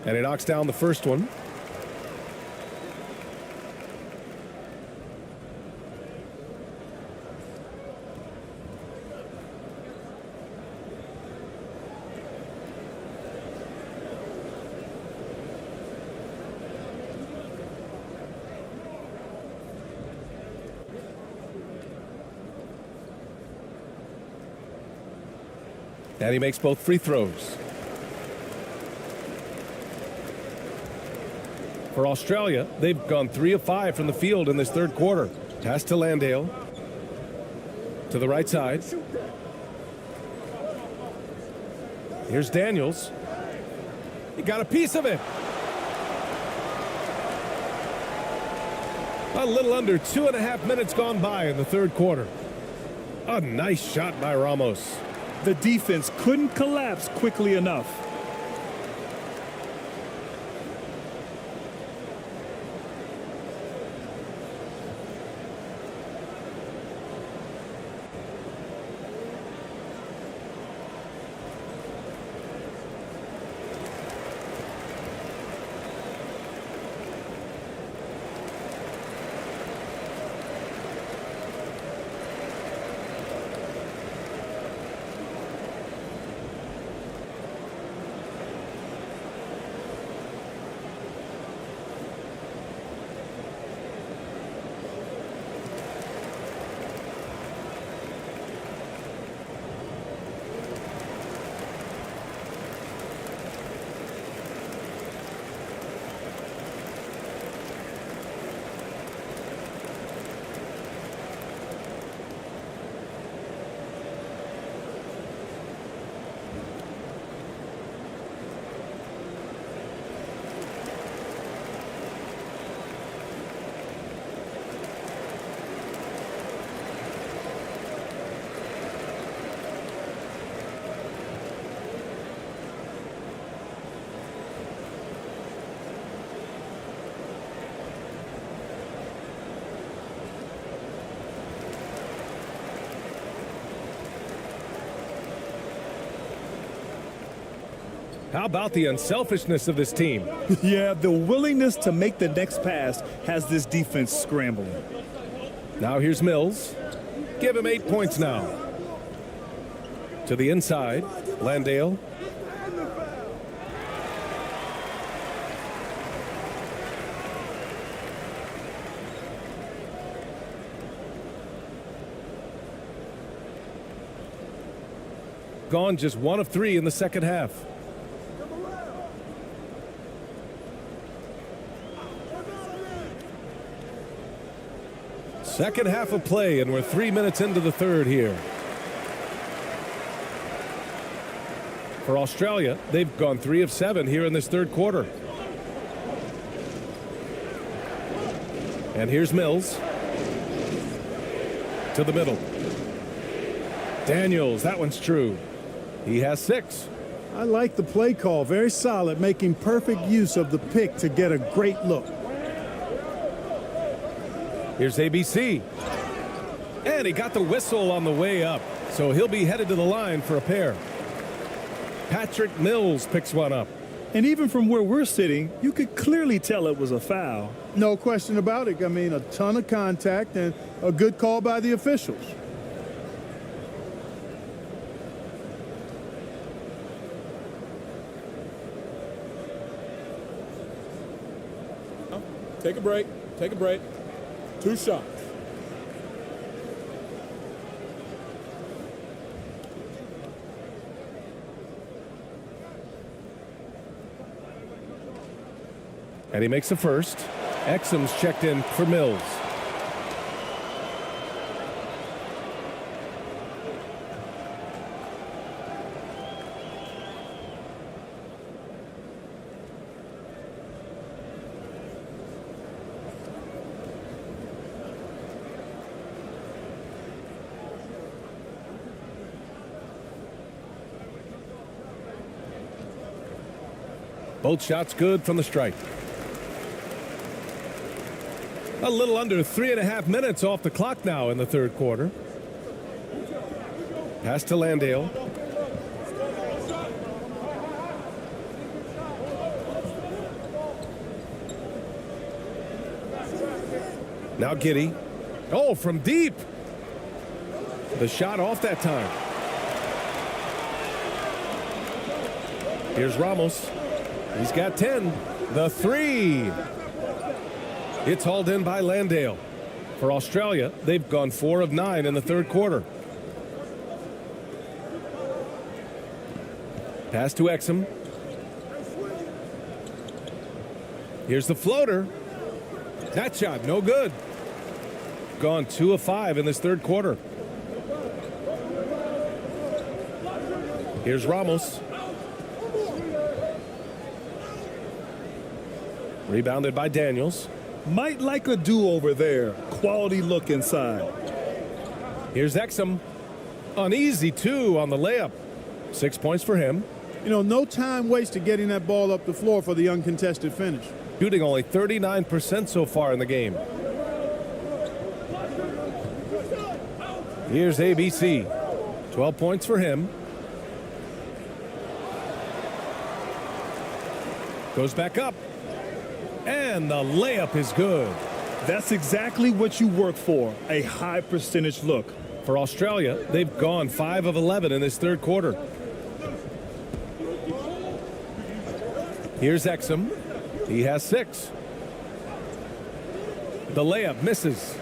And he knocks down the first one. And he makes both free throws. For Australia, they've gone 3 of 5 from the field in this third quarter. Pass to Landale. To the right side. Here's Daniels. He got a piece of it. A little under 2.5 minutes gone by in the third quarter. A nice shot by Ramos. The defense couldn't collapse quickly enough. How about the unselfishness of this team? Yeah, the willingness to make the next pass has this defense scrambling. Now here's Mills. Give him 8 points now. To the inside, Landale. Gone just 1 of 3 in the second half. Second half of play, and we're 3 minutes into the third here. For Australia, they've gone 3 of 7 here in this third quarter. And here's Mills. To the middle. Daniels, that one's true. He has 6. I like the play call. Very solid, making perfect use of the pick to get a great look. Here's ABC. And he got the whistle on the way up, so he'll be headed to the line for a pair. Patrick Mills picks one up. And even from where we're sitting, you could clearly tell it was a foul. No question about it. I mean, a ton of contact and a good call by the officials. Take a break. Take a break. 2 shots. And he makes the first. Exum's checked in for Mills. Both shots good from the stripe. A little under 3.5 minutes off the clock now in the third quarter. Pass to Landale. Now Giddey. Oh, from deep. The shot off that time. Here's Ramos. He's got 10. The 3. It's hauled in by Landale. For Australia, they've gone 4 of 9 in the third quarter. Pass to Exum. Here's the floater. That shot, no good. Gone 2 of 5 in this third quarter. Here's Ramos. Rebounded by Daniels. Might like a do-over there. Quality look inside. Here's Exum. An easy 2 on the layup. 6 points for him. You know, no time wasted getting that ball up the floor for the uncontested finish. Shooting only 39% so far in the game. Here's ABC. 12 points for him. Goes back up. And the layup is good. That's exactly what you work for, a high percentage look. For Australia, they've gone 5 of 11 in this third quarter. Here's Exum. He has 6. The layup misses.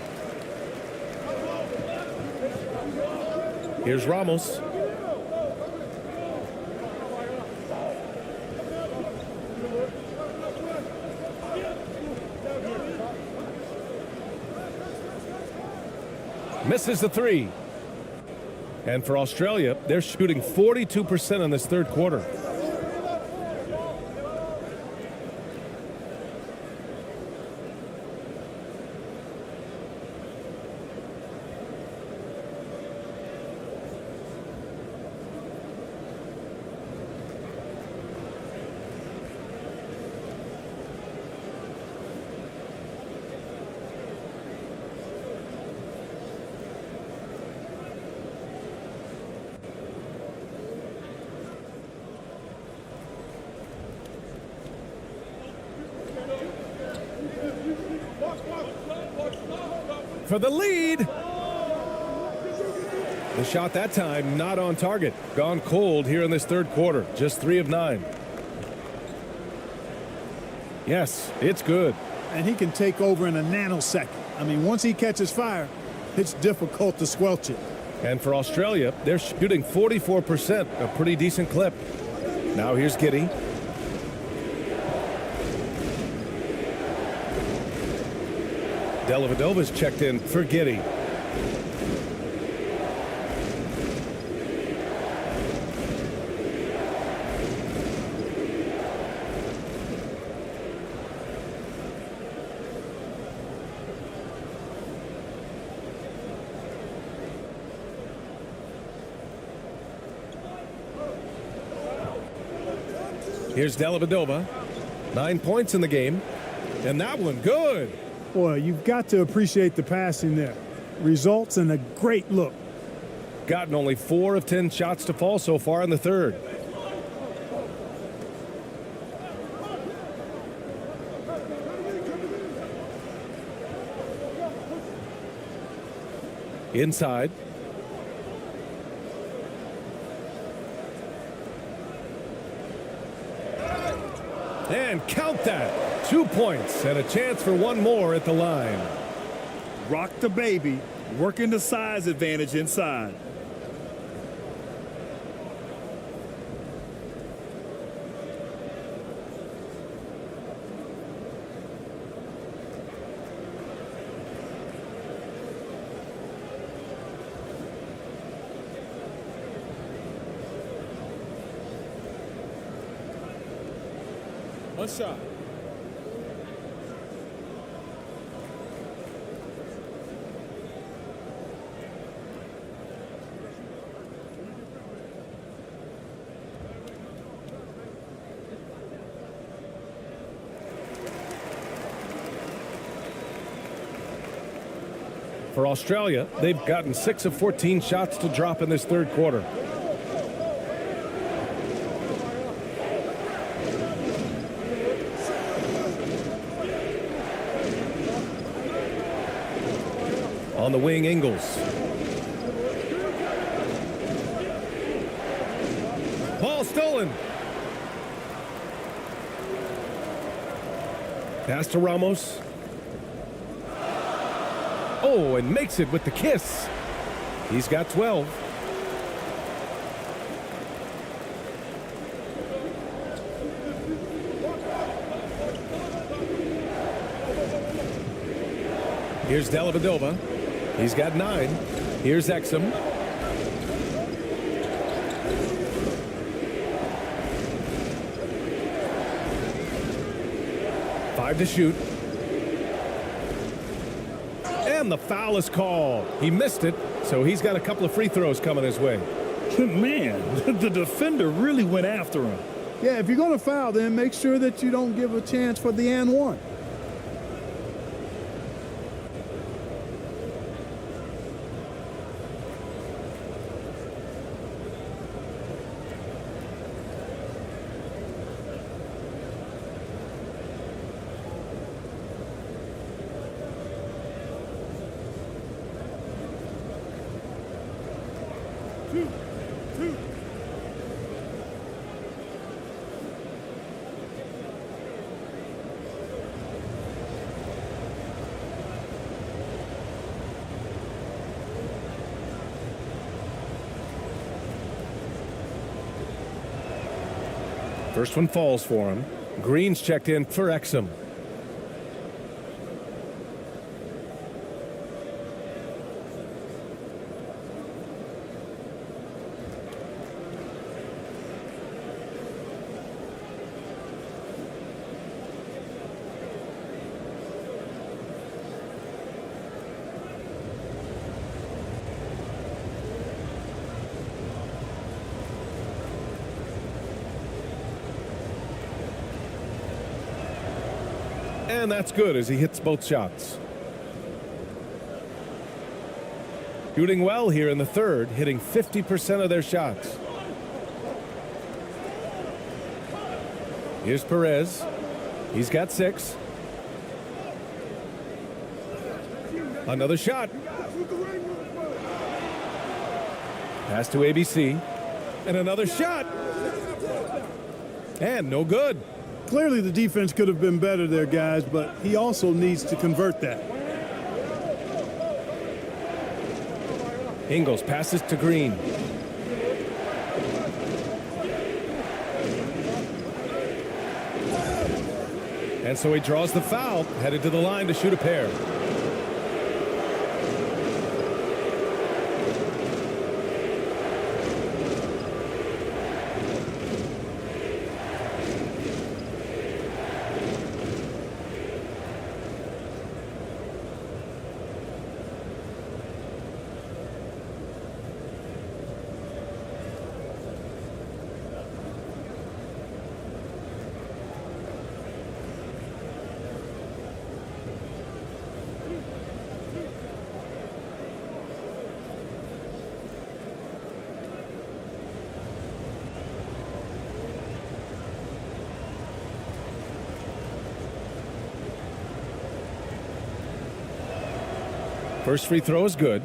Here's Ramos. Misses the 3. And for Australia, they're shooting 42% in this third quarter. For the lead. The shot that time not on target. Gone cold here in this third quarter. Just 3 of 9. Yes, it's good. And he can take over in a nanosecond. I mean, once he catches fire, it's difficult to squelch it. And for Australia, they're shooting 44%, a pretty decent clip. Now here's Giddey. Dellavedova's checked in for Giddey. Here's Dellavedova. 9 points in the game. And that one good. Boy, you've got to appreciate the passing there. Results in a great look. Gotten only 4 of 10 shots to fall so far in the third. Inside. And count that. 2 points and a chance for one more at the line. Rock the baby, working the size advantage inside. One shot. For Australia, they've gotten 6 of 14 shots to drop in this third quarter. On the wing, Ingles. Ball stolen. Pass to Ramos. Oh, and makes it with the kiss. He's got 12. Here's Dellavedova. He's got 9. Here's Exum. 5 to shoot. And the foul is called. He missed it, so he's got a couple of free throws coming his way. Man, the defender really went after him. Yeah, if you're going to foul, then make sure that you don't give a chance for the and one. First one falls for him. Green's checked in for Exum. And that's good as he hits both shots. Shooting well here in the third, hitting 50% of their shots. Here's Perez. He's got 6. Another shot. Pass to ABC. And another shot. And no good. Clearly the defense could have been better there, guys, but he also needs to convert that. Ingles passes to Green. And so he draws the foul, headed to the line to shoot a pair. First free throw is good.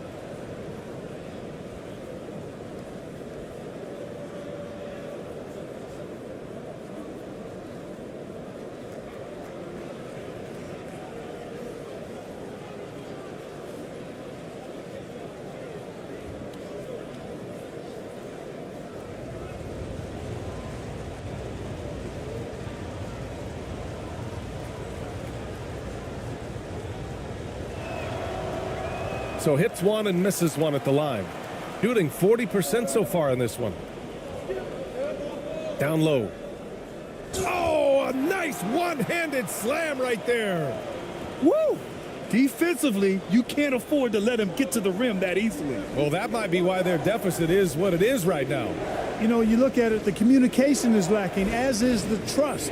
So hits one and misses one at the line. Shooting 40% so far in this one. Down low. Oh, a nice one-handed slam right there. Woo! Defensively, you can't afford to let him get to the rim that easily. Well, that might be why their deficit is what it is right now. You know, you look at it, the communication is lacking, as is the trust.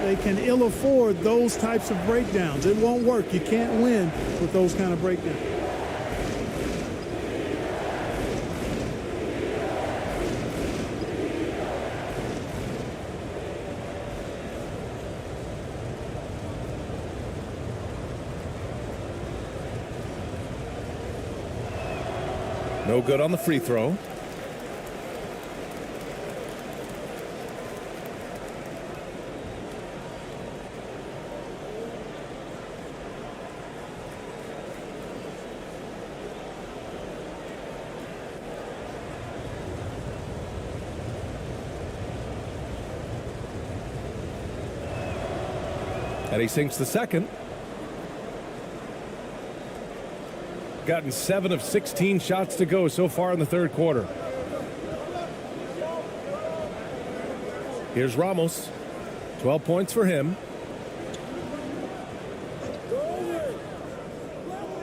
They can ill afford those types of breakdowns. It won't work. You can't win with those kind of breakdowns. No good on the free throw. And he sinks the second. Gotten 7 of 16 shots to go so far in the third quarter. Here's Ramos. 12 points for him.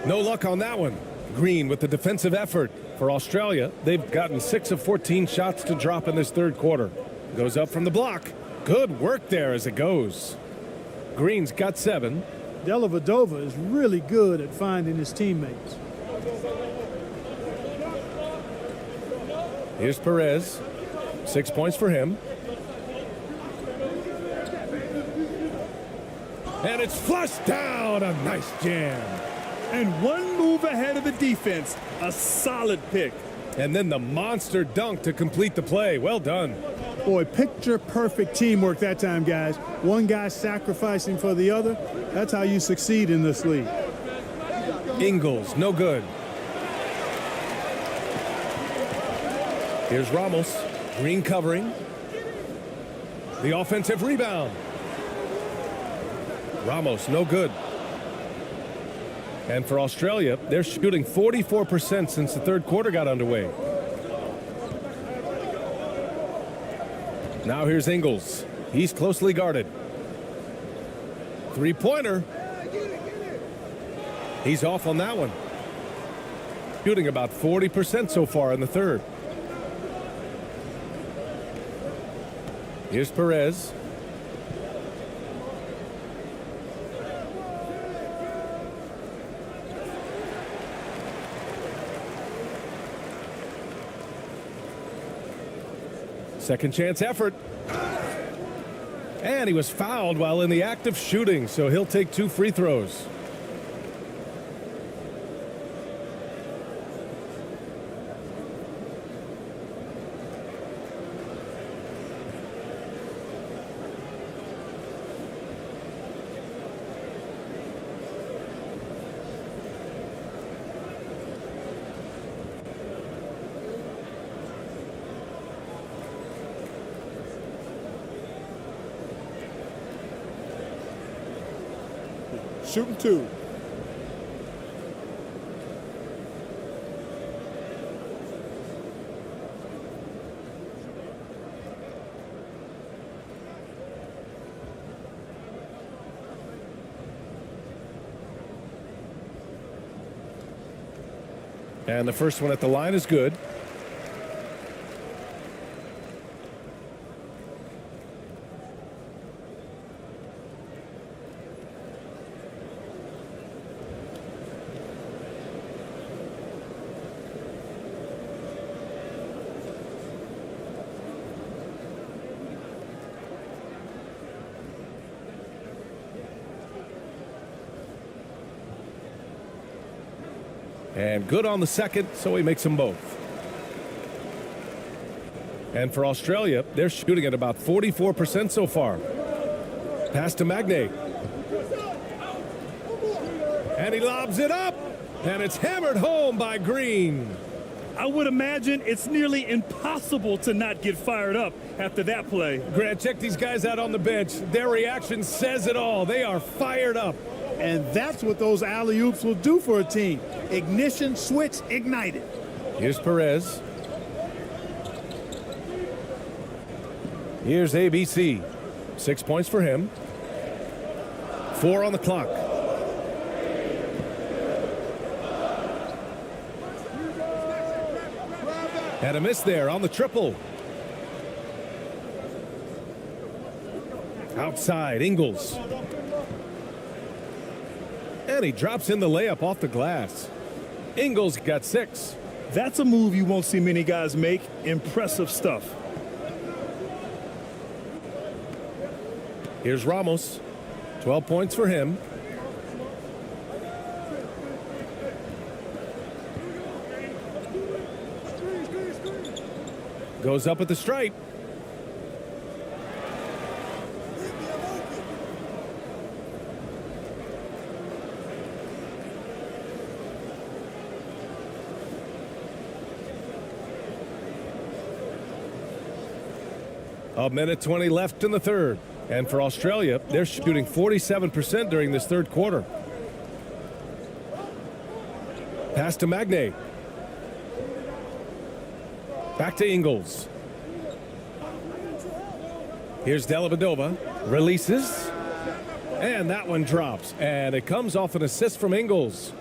No luck on that one. Green with the defensive effort for Australia. They've gotten 6 of 14 shots to drop in this third quarter. Goes up from the block. Good work there as it goes. Green's got 7. Dellavedova is really good at finding his teammates. Here's Perez. 6 points for him. And it's flushed down. A nice jam. And one move ahead of the defense. A solid pick. And then the monster dunk to complete the play. Well done. Boy, picture-perfect teamwork that time, guys. One guy sacrificing for the other. That's how you succeed in this league. Ingles, no good. Here's Ramos. Green covering. The offensive rebound. Ramos, no good. And for Australia, they're shooting 44% since the third quarter got underway. Now here's Ingles. He's closely guarded. Three-pointer. He's off on that one. Shooting about 40% so far in the third. Here's Perez. Second chance effort. And he was fouled while in the act of shooting, so he'll take 2 free throws. Shooting 2. And the first one at the line is good. And good on the second, so he makes them both. And for Australia, they're shooting at about 44% so far. Pass to Magne. And he lobs it up, and it's hammered home by Green. I would imagine it's nearly impossible to not get fired up after that play. Grant, check these guys out on the bench. Their reaction says it all. They are fired up. And that's what those alley-oops will do for a team. Ignition switch ignited. Here's Perez. Here's ABC. 6 points for him. 4 on the clock. And a miss there on the triple. Outside, Ingles. And he drops in the layup off the glass. Ingles got 6. That's a move you won't see many guys make. Impressive stuff. Here's Ramos. 12 points for him. Goes up at the stripe. A minute 20 left in the third. And for Australia, they're shooting 47% during this third quarter. Pass to Magne. Back to Ingles. Here's Dellavedova. Releases. And that one drops. And it comes off an assist from Ingles.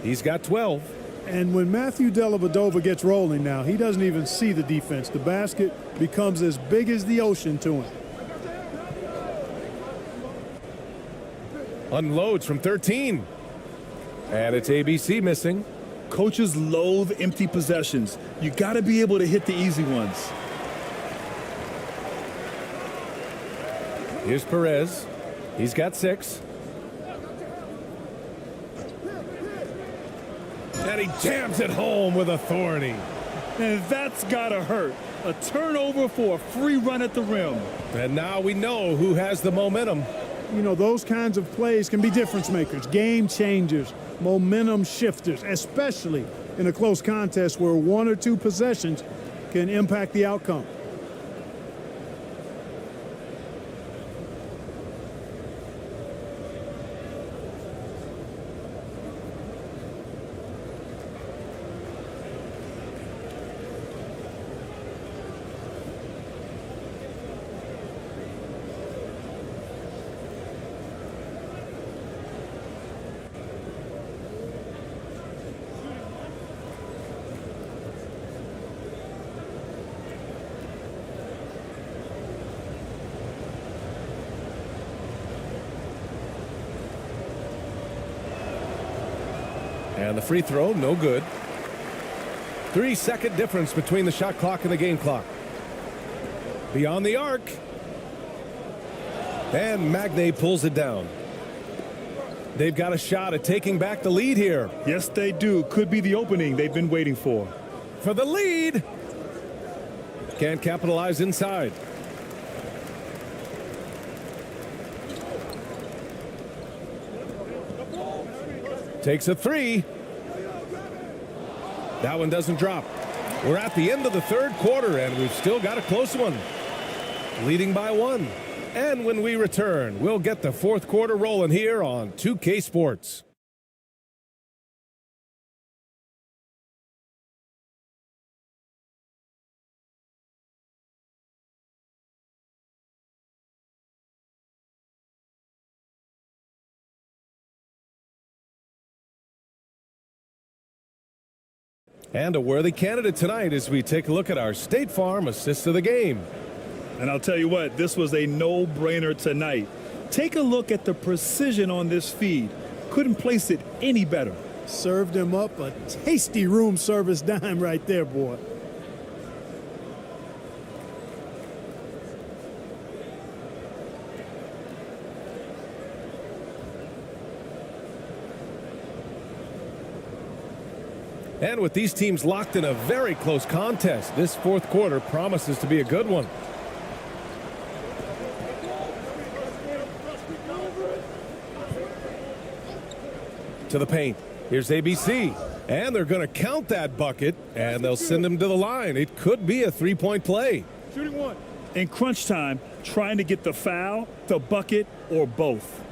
He's got 12. And when Matthew Dellavedova gets rolling now, he doesn't even see the defense. The basket becomes as big as the ocean to him. Unloads from 13. And it's ABC missing. Coaches loathe empty possessions. You got to be able to hit the easy ones. Here's Perez. He's got 6. And he jams it home with authority. And that's got to hurt. A turnover for a free run at the rim. And now we know who has the momentum. You know, those kinds of plays can be difference makers, game changers, momentum shifters, especially in a close contest where 1 or 2 possessions can impact the outcome. And the free throw, no good. 3-second difference between the shot clock and the game clock. Beyond the arc. And Magne pulls it down. They've got a shot at taking back the lead here. Yes, they do. Could be the opening they've been waiting for. For the lead. Can't capitalize inside. Takes a 3. That one doesn't drop. We're at the end of the third quarter, and we've still got a close one. Leading by 1. And when we return, we'll get the fourth quarter rolling here on 2K Sports. And a worthy candidate tonight as we take a look at our State Farm assist of the game. And I'll tell you what, this was a no-brainer tonight. Take a look at the precision on this feed. Couldn't place it any better. Served him up a tasty room service dime right there, boy. And with these teams locked in a very close contest, this fourth quarter promises to be a good one. To the paint. Here's ABC. And they're going to count that bucket, and they'll send him to the line. It could be a three-point play. Shooting 1. In crunch time, trying to get the foul, the bucket, or both.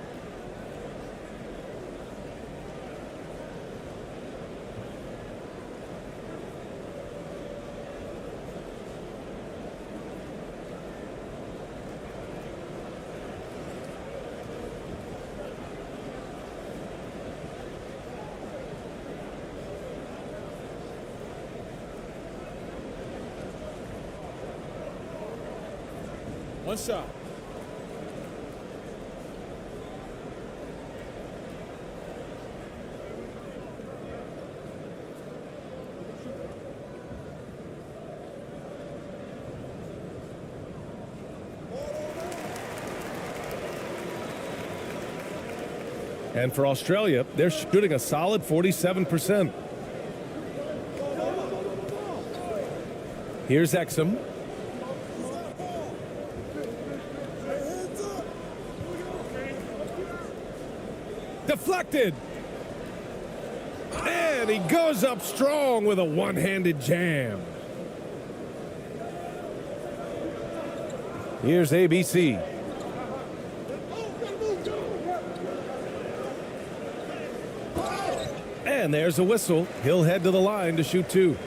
One shot. And for Australia, they're shooting a solid 47%. Here's Exum. Deflected. And he goes up strong with a one-handed jam. Here's ABC. And there's a whistle. He'll head to the line to shoot 2.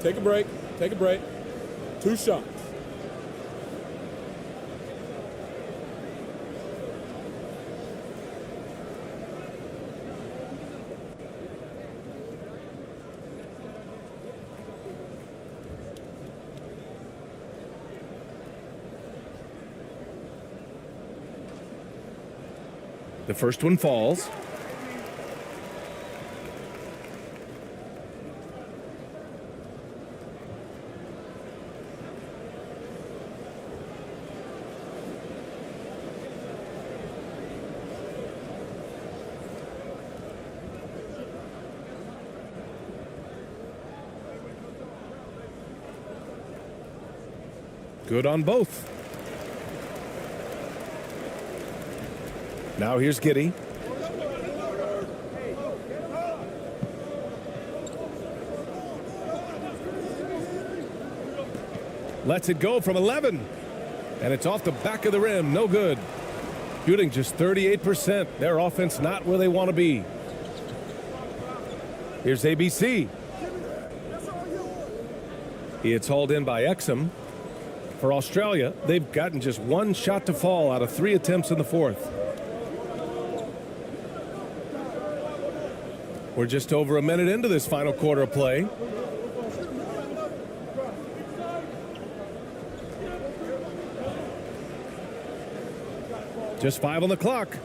Take a break. Take a break. 2 shots. The first one falls. Good on both. Now here's Giddey. Lets it go from 11. And it's off the back of the rim. No good. Shooting just 38%. Their offense not where they want to be. Here's ABC. It's hauled in by Exum. For Australia, they've gotten just 1 shot to fall out of 3 attempts in the fourth. We're just over a minute into this final quarter of play. Just 5 on the clock.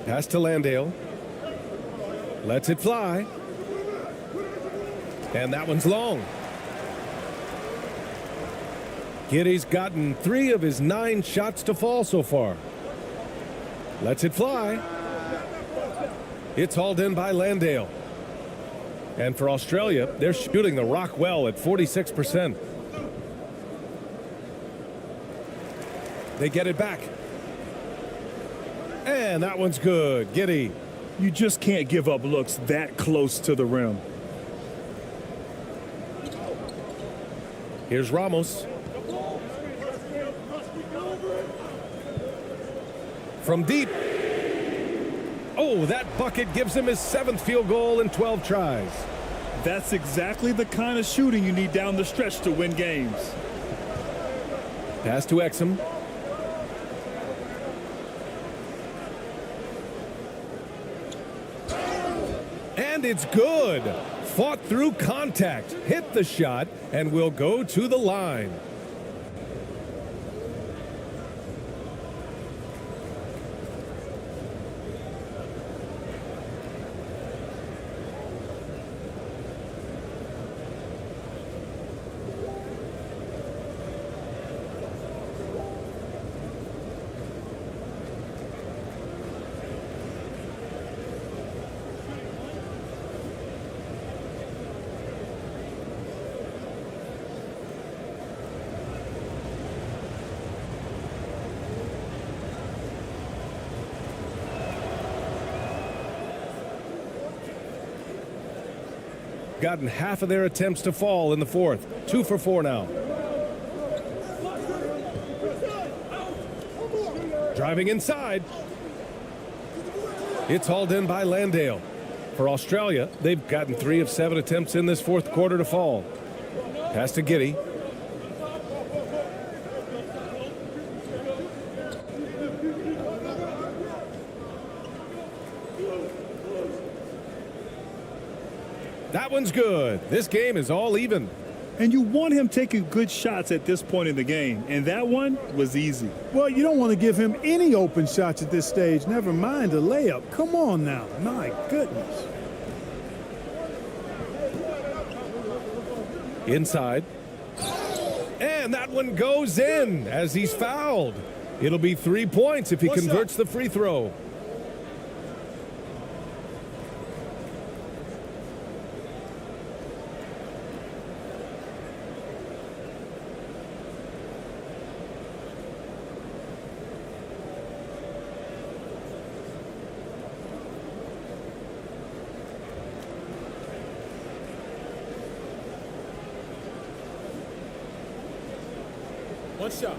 Pass to Landale. Lets it fly. And that one's long. Giddey's gotten 3 of his 9 shots to fall so far. Lets it fly. It's hauled in by Landale. And for Australia, they're shooting the rock well at 46%. They get it back. And that one's good. Giddey. You just can't give up looks that close to the rim. Here's Ramos. From deep. Oh, that bucket gives him his 7th field goal in 12 tries. That's exactly the kind of shooting you need down the stretch to win games. Pass to Exum. And it's good. Fought through contact, hit the shot, and will go to the line. Gotten half of their attempts to fall in the fourth. 2 for 4 now. Driving inside. It's hauled in by Landale. For Australia, they've gotten 3 of 7 attempts in this fourth quarter to fall. Pass to Giddey. That one's good. This game is all even. And you want him taking good shots at this point in the game. And that one was easy. Well, you don't want to give him any open shots at this stage. Never mind a layup. Come on now. My goodness. Inside. And that one goes in as he's fouled. It'll be 3 points if he converts the free throw. One shot.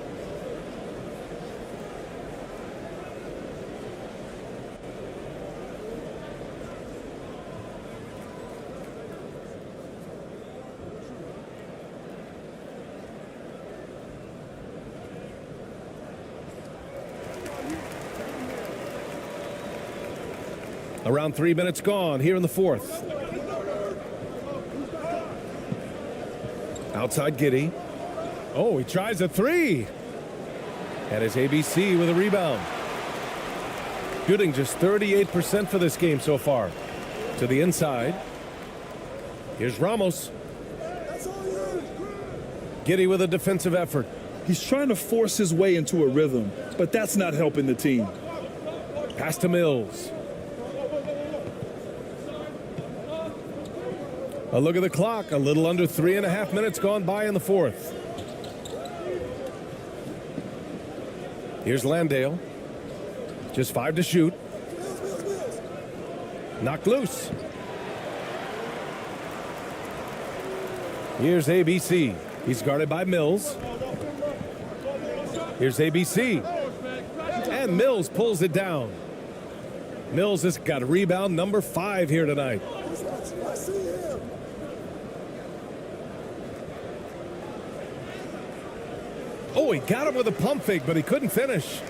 Around 3 minutes gone here in the fourth. Outside Giddey. Oh, he tries a three. And it's ABC with a rebound. Shooting just 38% for this game so far. To the inside. Here's Ramos. Giddey with a defensive effort. He's trying to force his way into a rhythm, but that's not helping the team. Pass to Mills. A look at the clock. A little under 3.5 minutes gone by in the fourth. Here's Landale. Just 5 to shoot. Knocked loose. Here's ABC. He's guarded by Mills. Here's ABC. And Mills pulls it down. Mills has got a rebound number 5 here tonight. Oh, he got him with a pump fake, but he couldn't finish.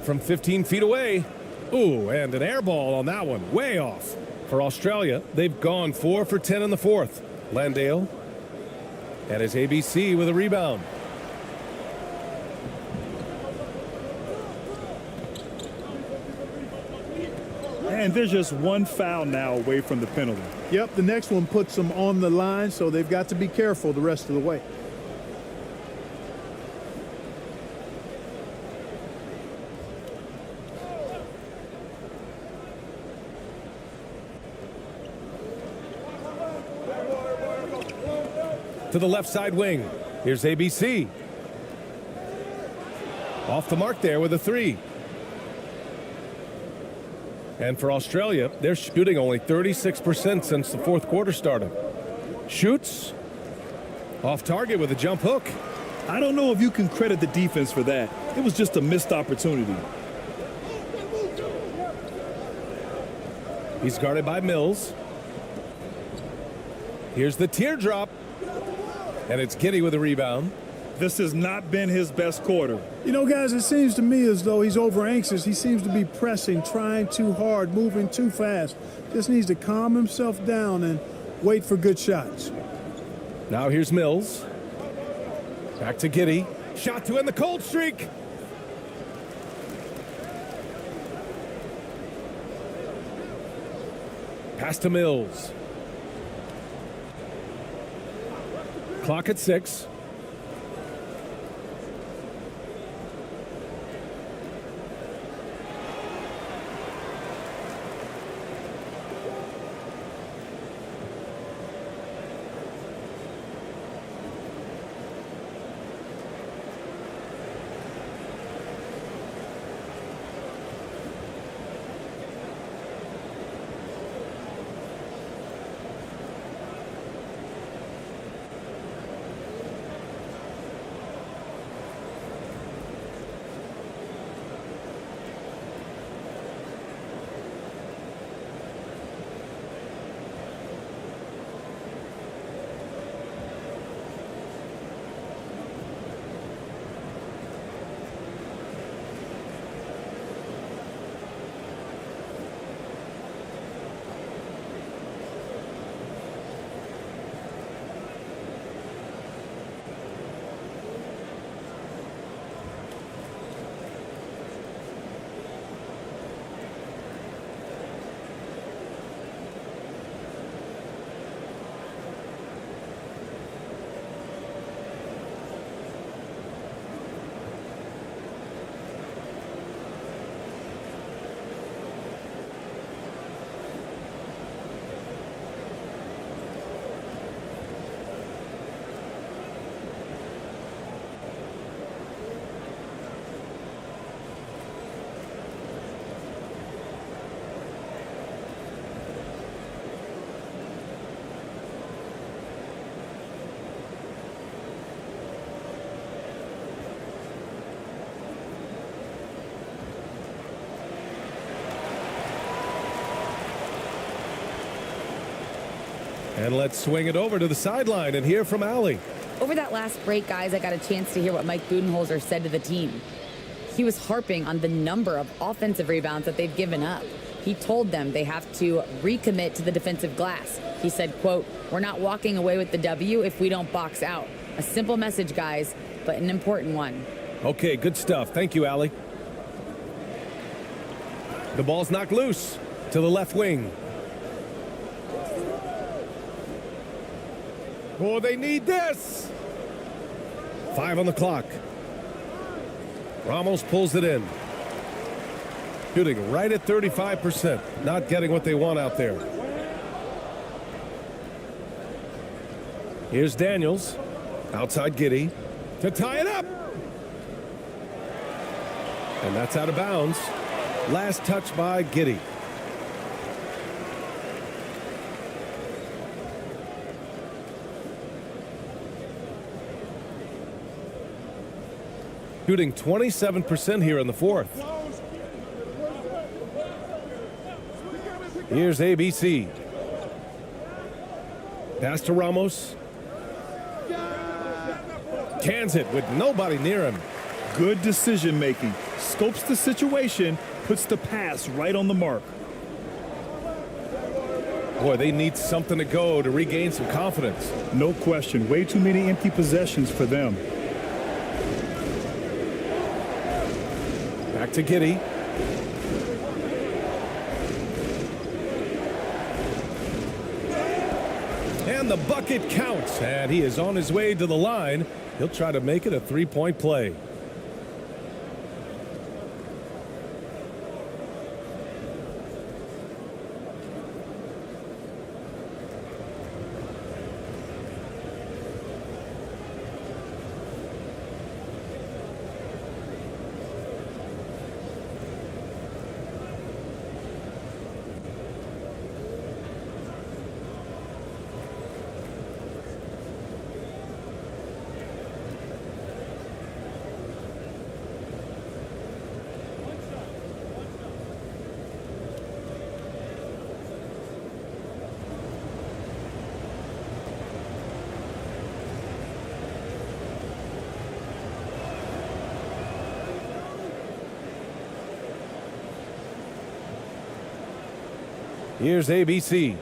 From 15 feet away. Ooh, and an air ball on that one. Way off. For Australia, they've gone 4 for 10 in the fourth. Landale. And his ABC with a rebound. And there's just one foul now away from the penalty. Yep, the next one puts them on the line, so they've got to be careful the rest of the way. To the left side wing. Here's ABC. Off the mark there with a 3. And for Australia, they're shooting only 36% since the fourth quarter started. Shoots. Off target with a jump hook. I don't know if you can credit the defense for that. It was just a missed opportunity. He's guarded by Mills. Here's the teardrop. And it's Giddey with a rebound. This has not been his best quarter. You know, guys, it seems to me as though he's over anxious. He seems to be pressing, trying too hard, moving too fast. Just needs to calm himself down and wait for good shots. Now here's Mills. Back to Giddey. Shot to end the cold streak. Pass to Mills. Clock at 6. And let's swing it over to the sideline and hear from Allie. Over that last break, guys, I got a chance to hear what Mike Budenholzer said to the team. He was harping on the number of offensive rebounds that they've given up. He told them they have to recommit to the defensive glass. He said, quote, "We're not walking away with the W if we don't box out." A simple message, guys, but an important one. Okay, good stuff. Thank you, Allie. The ball's knocked loose to the left wing. Oh, they need this. 5 on the clock. Ramos pulls it in. Shooting right at 35%. Not getting what they want out there. Here's Daniels. Outside Giddey to tie it up. And that's out of bounds. Last touch by Giddey. Shooting 27% here in the fourth. Here's ABC. Pass to Ramos. Cans it with nobody near him. Good decision making. Scopes the situation, puts the pass right on the mark. Boy, they need something to go to regain some confidence. No question. Way too many empty possessions for them. Back to Giddey. And the bucket counts. And he is on his way to the line. He'll try to make it a three-point play. Here's ABC.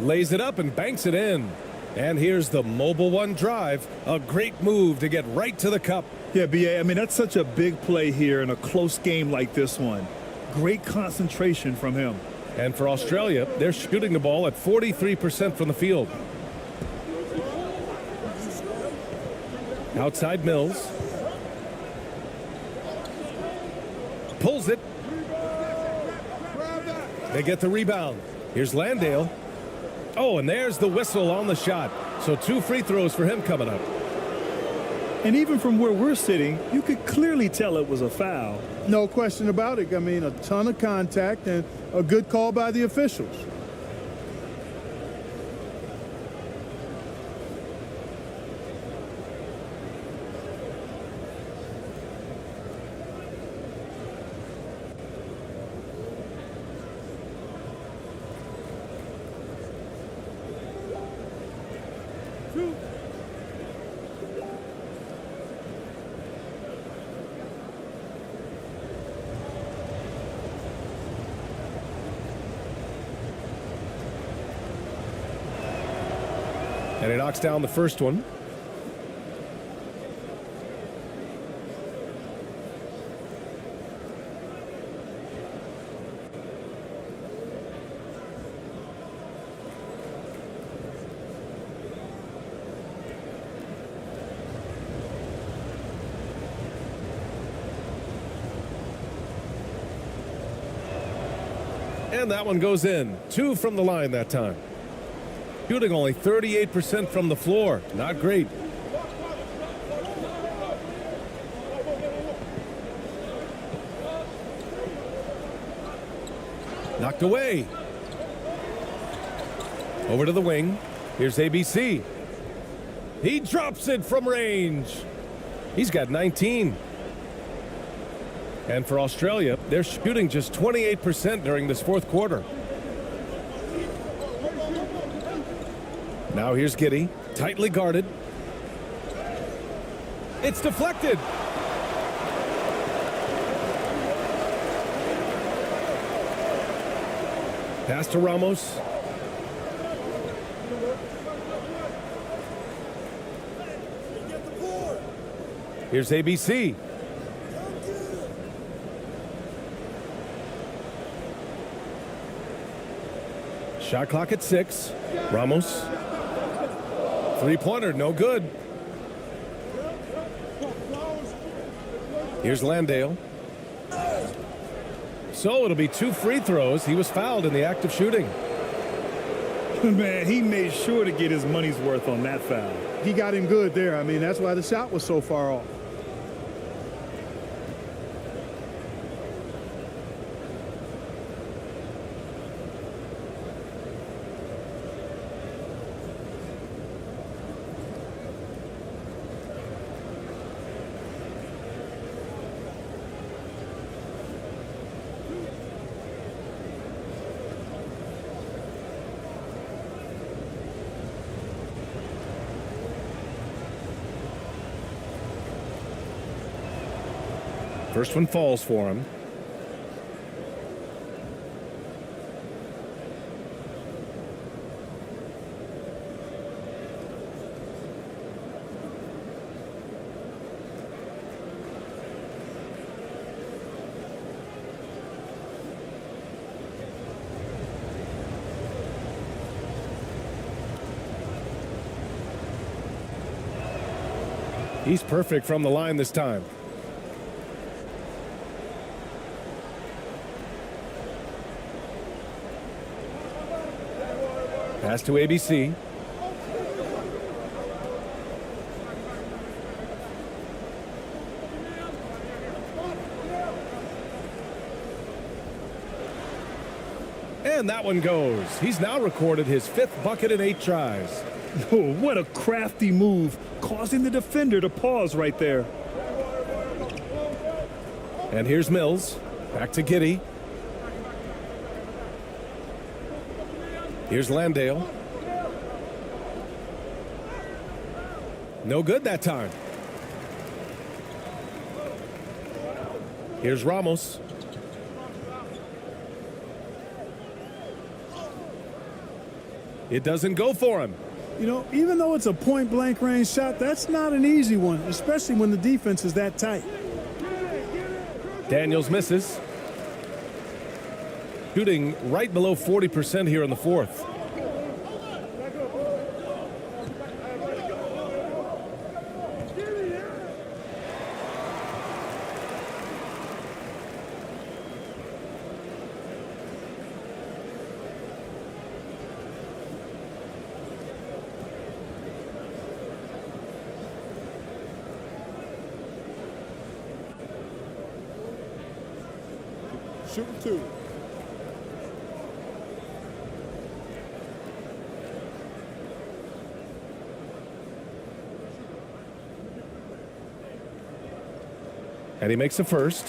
Lays it up and banks it in. And here's the mobile one drive. A great move to get right to the cup. Yeah, BA, I mean, that's such a big play here in a close game like this one. Great concentration from him. And for Australia, they're shooting the ball at 43% from the field. Outside Mills. Pulls it. They get the rebound. Here's Landale. Oh, and there's the whistle on the shot. So 2 free throws for him coming up. And even from where we're sitting, you could clearly tell it was a foul. No question about it. I mean, a ton of contact and a good call by the officials. And he knocks down the first one. And that one goes in. 2 from the line that time. Shooting only 38% from the floor. Not great. Knocked away. Over to the wing. Here's ABC. He drops it from range. He's got 19. And for Australia, they're shooting just 28% during this fourth quarter. Now here's Giddey, tightly guarded. It's deflected. Pass to Ramos. Here's ABC. Shot clock at 6. Ramos. Three-pointer, no good. Here's Landale. So it'll be 2 free throws. He was fouled in the act of shooting. Man, he made sure to get his money's worth on that foul. He got him good there. I mean, that's why the shot was so far off. First one falls for him. He's perfect from the line this time. Pass to ABC. And that one goes. He's now recorded his 5th bucket in 8 tries. Oh, what a crafty move, causing the defender to pause right there. And here's Mills. Back to Giddey. Here's Landale. No good that time. Here's Ramos. It doesn't go for him. You know, even though it's a point-blank range shot, that's not an easy one, especially when the defense is that tight. Daniels misses. Shooting right below 40% here in the 4th. Shooting 2. And he makes the first.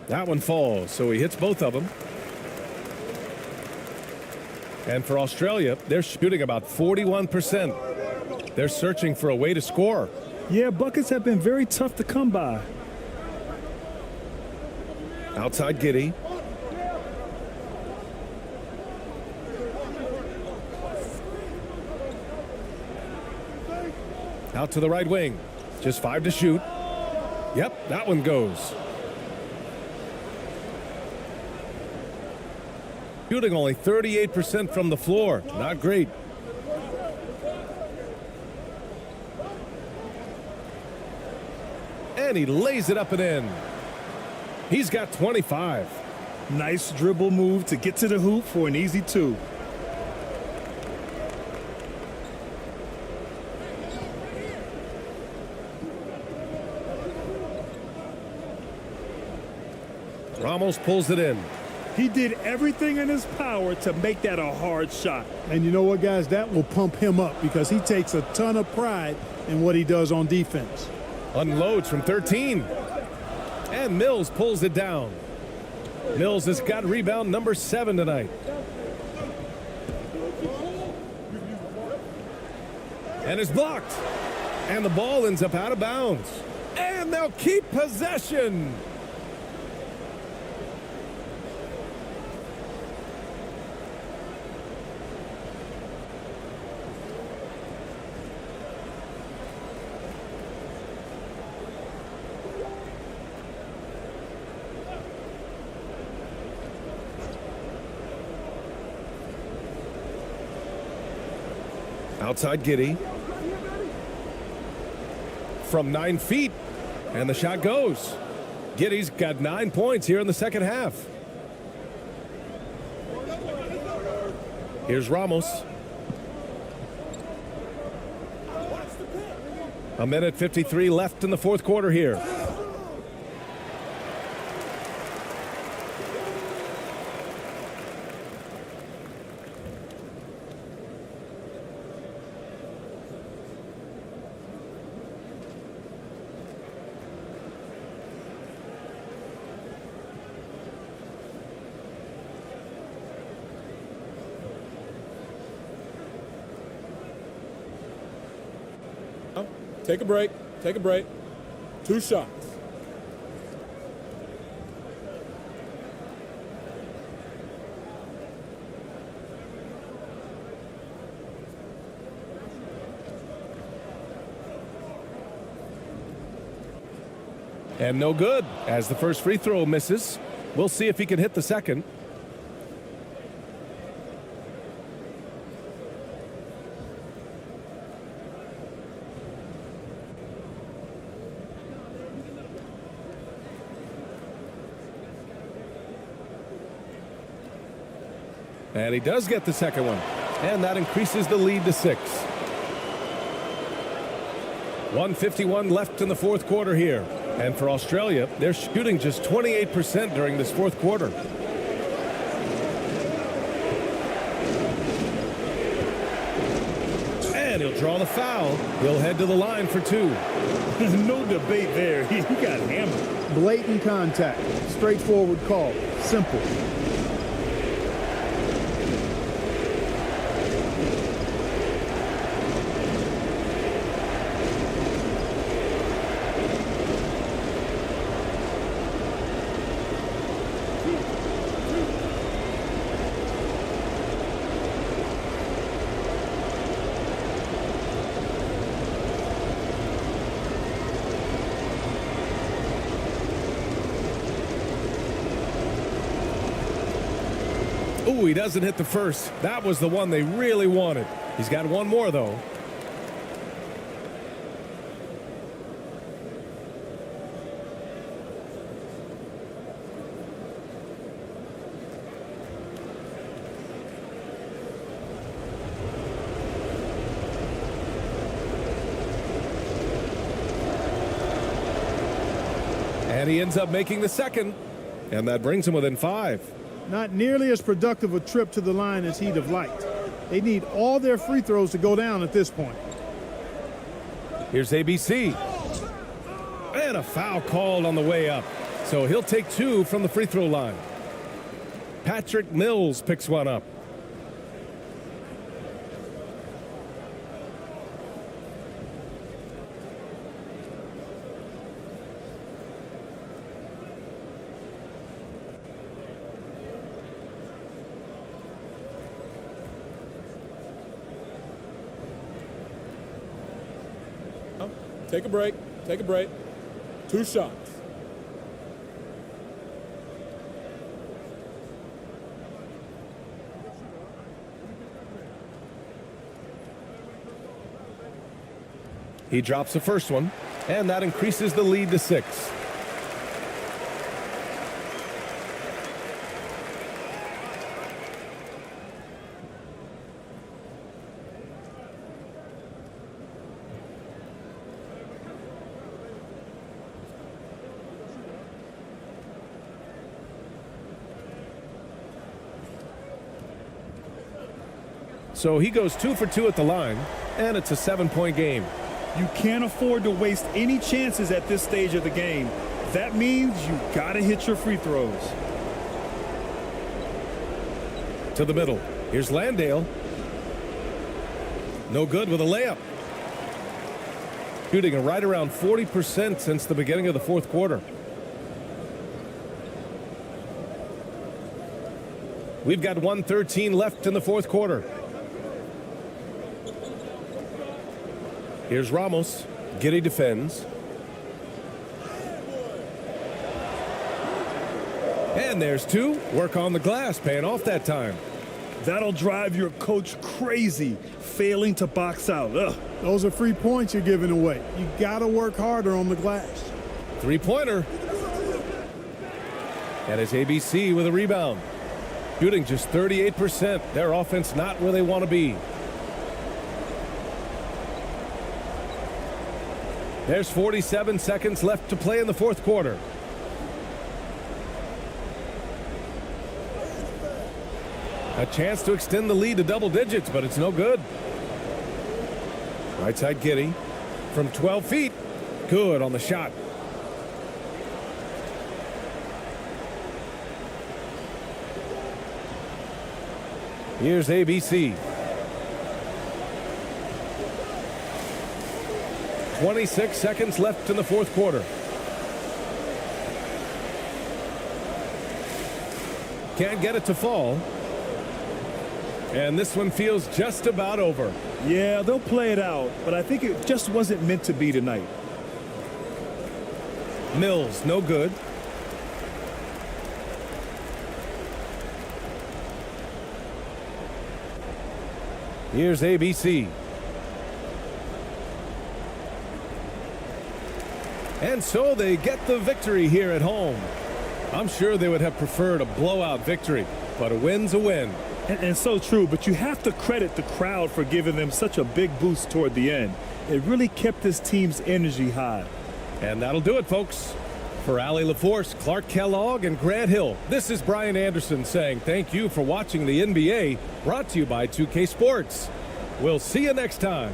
That one falls, so he hits both of them. And for Australia, they're shooting about 41%. They're searching for a way to score. Yeah, buckets have been very tough to come by. Outside Giddey. Out to the right wing. Just 5 to shoot. Yep, that one goes. Shooting only 38% from the floor. Not great. And he lays it up and in. He's got 25. Nice dribble move to get to the hoop for an easy 2. Ramos pulls it in. He did everything in his power to make that a hard shot. And you know what, guys? That will pump him up because he takes a ton of pride in what he does on defense. Unloads from 13. And Mills pulls it down. Mills has got rebound number 7 tonight. And is blocked. And the ball ends up out of bounds. And they'll keep possession. Outside Giddey. From 9 feet. And the shot goes. Giddey's got 9 points here in the second half. Here's Ramos. A minute 53 left in the fourth quarter here. Take a break. Take a break. 2 shots. And no good as the first free throw misses. We'll see if he can hit the second. And he does get the second one. And that increases the lead to 6. 1:51 left in the fourth quarter here. And for Australia, they're shooting just 28% during this fourth quarter. And he'll draw the foul. He'll head to the line for 2. No debate there. He got hammered. Blatant contact. Straightforward call. Simple. Ooh, he doesn't hit the first. That was the one they really wanted. He's got one more, though. And he ends up making the second. And that brings him within 5. Not nearly as productive a trip to the line as he'd have liked. They need all their free throws to go down at this point. Here's ABC. And a foul called on the way up. So he'll take 2 from the free throw line. Patrick Mills picks one up. Take a break. Take a break. 2 shots. He drops the first one, and that increases the lead to 6. So he goes 2 for 2 at the line, and it's a 7-point game. You can't afford to waste any chances at this stage of the game. That means you got to hit your free throws. To the middle. Here's Landale. No good with a layup. Shooting right around 40% since the beginning of the fourth quarter. We've got 1:13 left in the fourth quarter. Here's Ramos. Giddey defends. And there's 2. Work on the glass, paying off that time. That'll drive your coach crazy, failing to box out. Ugh. Those are free points you're giving away. You got to work harder on the glass. 3-pointer. And it's ABC with a rebound. Shooting just 38%. Their offense not where they want to be. There's 47 seconds left to play in the fourth quarter. A chance to extend the lead to double digits, but it's no good. Right side Giddey from 12 feet. Good on the shot. Here's ABC. 26 seconds left in the fourth quarter. Can't get it to fall. And this one feels just about over. Yeah, they'll play it out, but I think it just wasn't meant to be tonight. Mills, no good. Here's ABC. And so they get the victory here at home. I'm sure they would have preferred a blowout victory, but a win's a win. And so true, but you have to credit the crowd for giving them such a big boost toward the end. It really kept this team's energy high. And that'll do it, folks. For Allie LaForce, Clark Kellogg, and Grant Hill, this is Brian Anderson saying thank you for watching the NBA, brought to you by 2K Sports. We'll see you next time.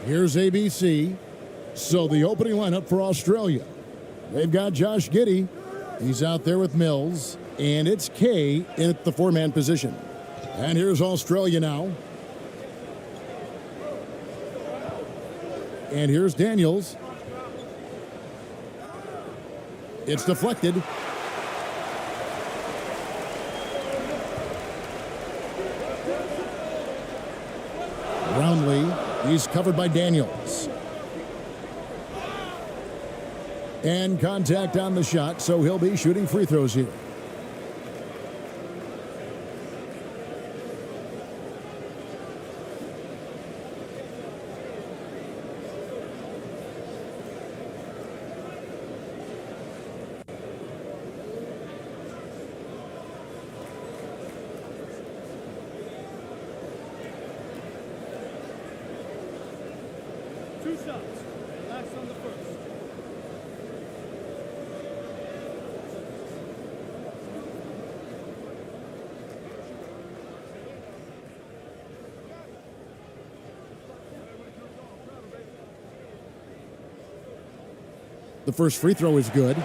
Here's ABC. So the opening lineup for Australia. They've got Josh Giddey. He's out there with Mills. And it's Kay at the 4-man position. And here's Australia now. And here's Daniels. It's deflected. Brownlee. He's covered by Daniels. And contact on the shot, so he'll be shooting free throws here. Two shots. Relax on the first. The first free throw is good.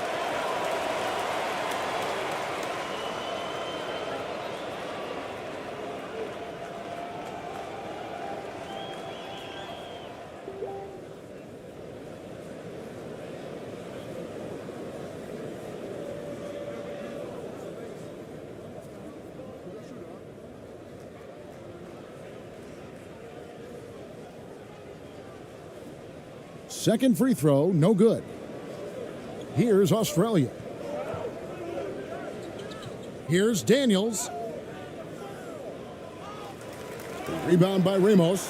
Second free throw, no good. Here's Australia. Here's Daniels. Rebound by Ramos.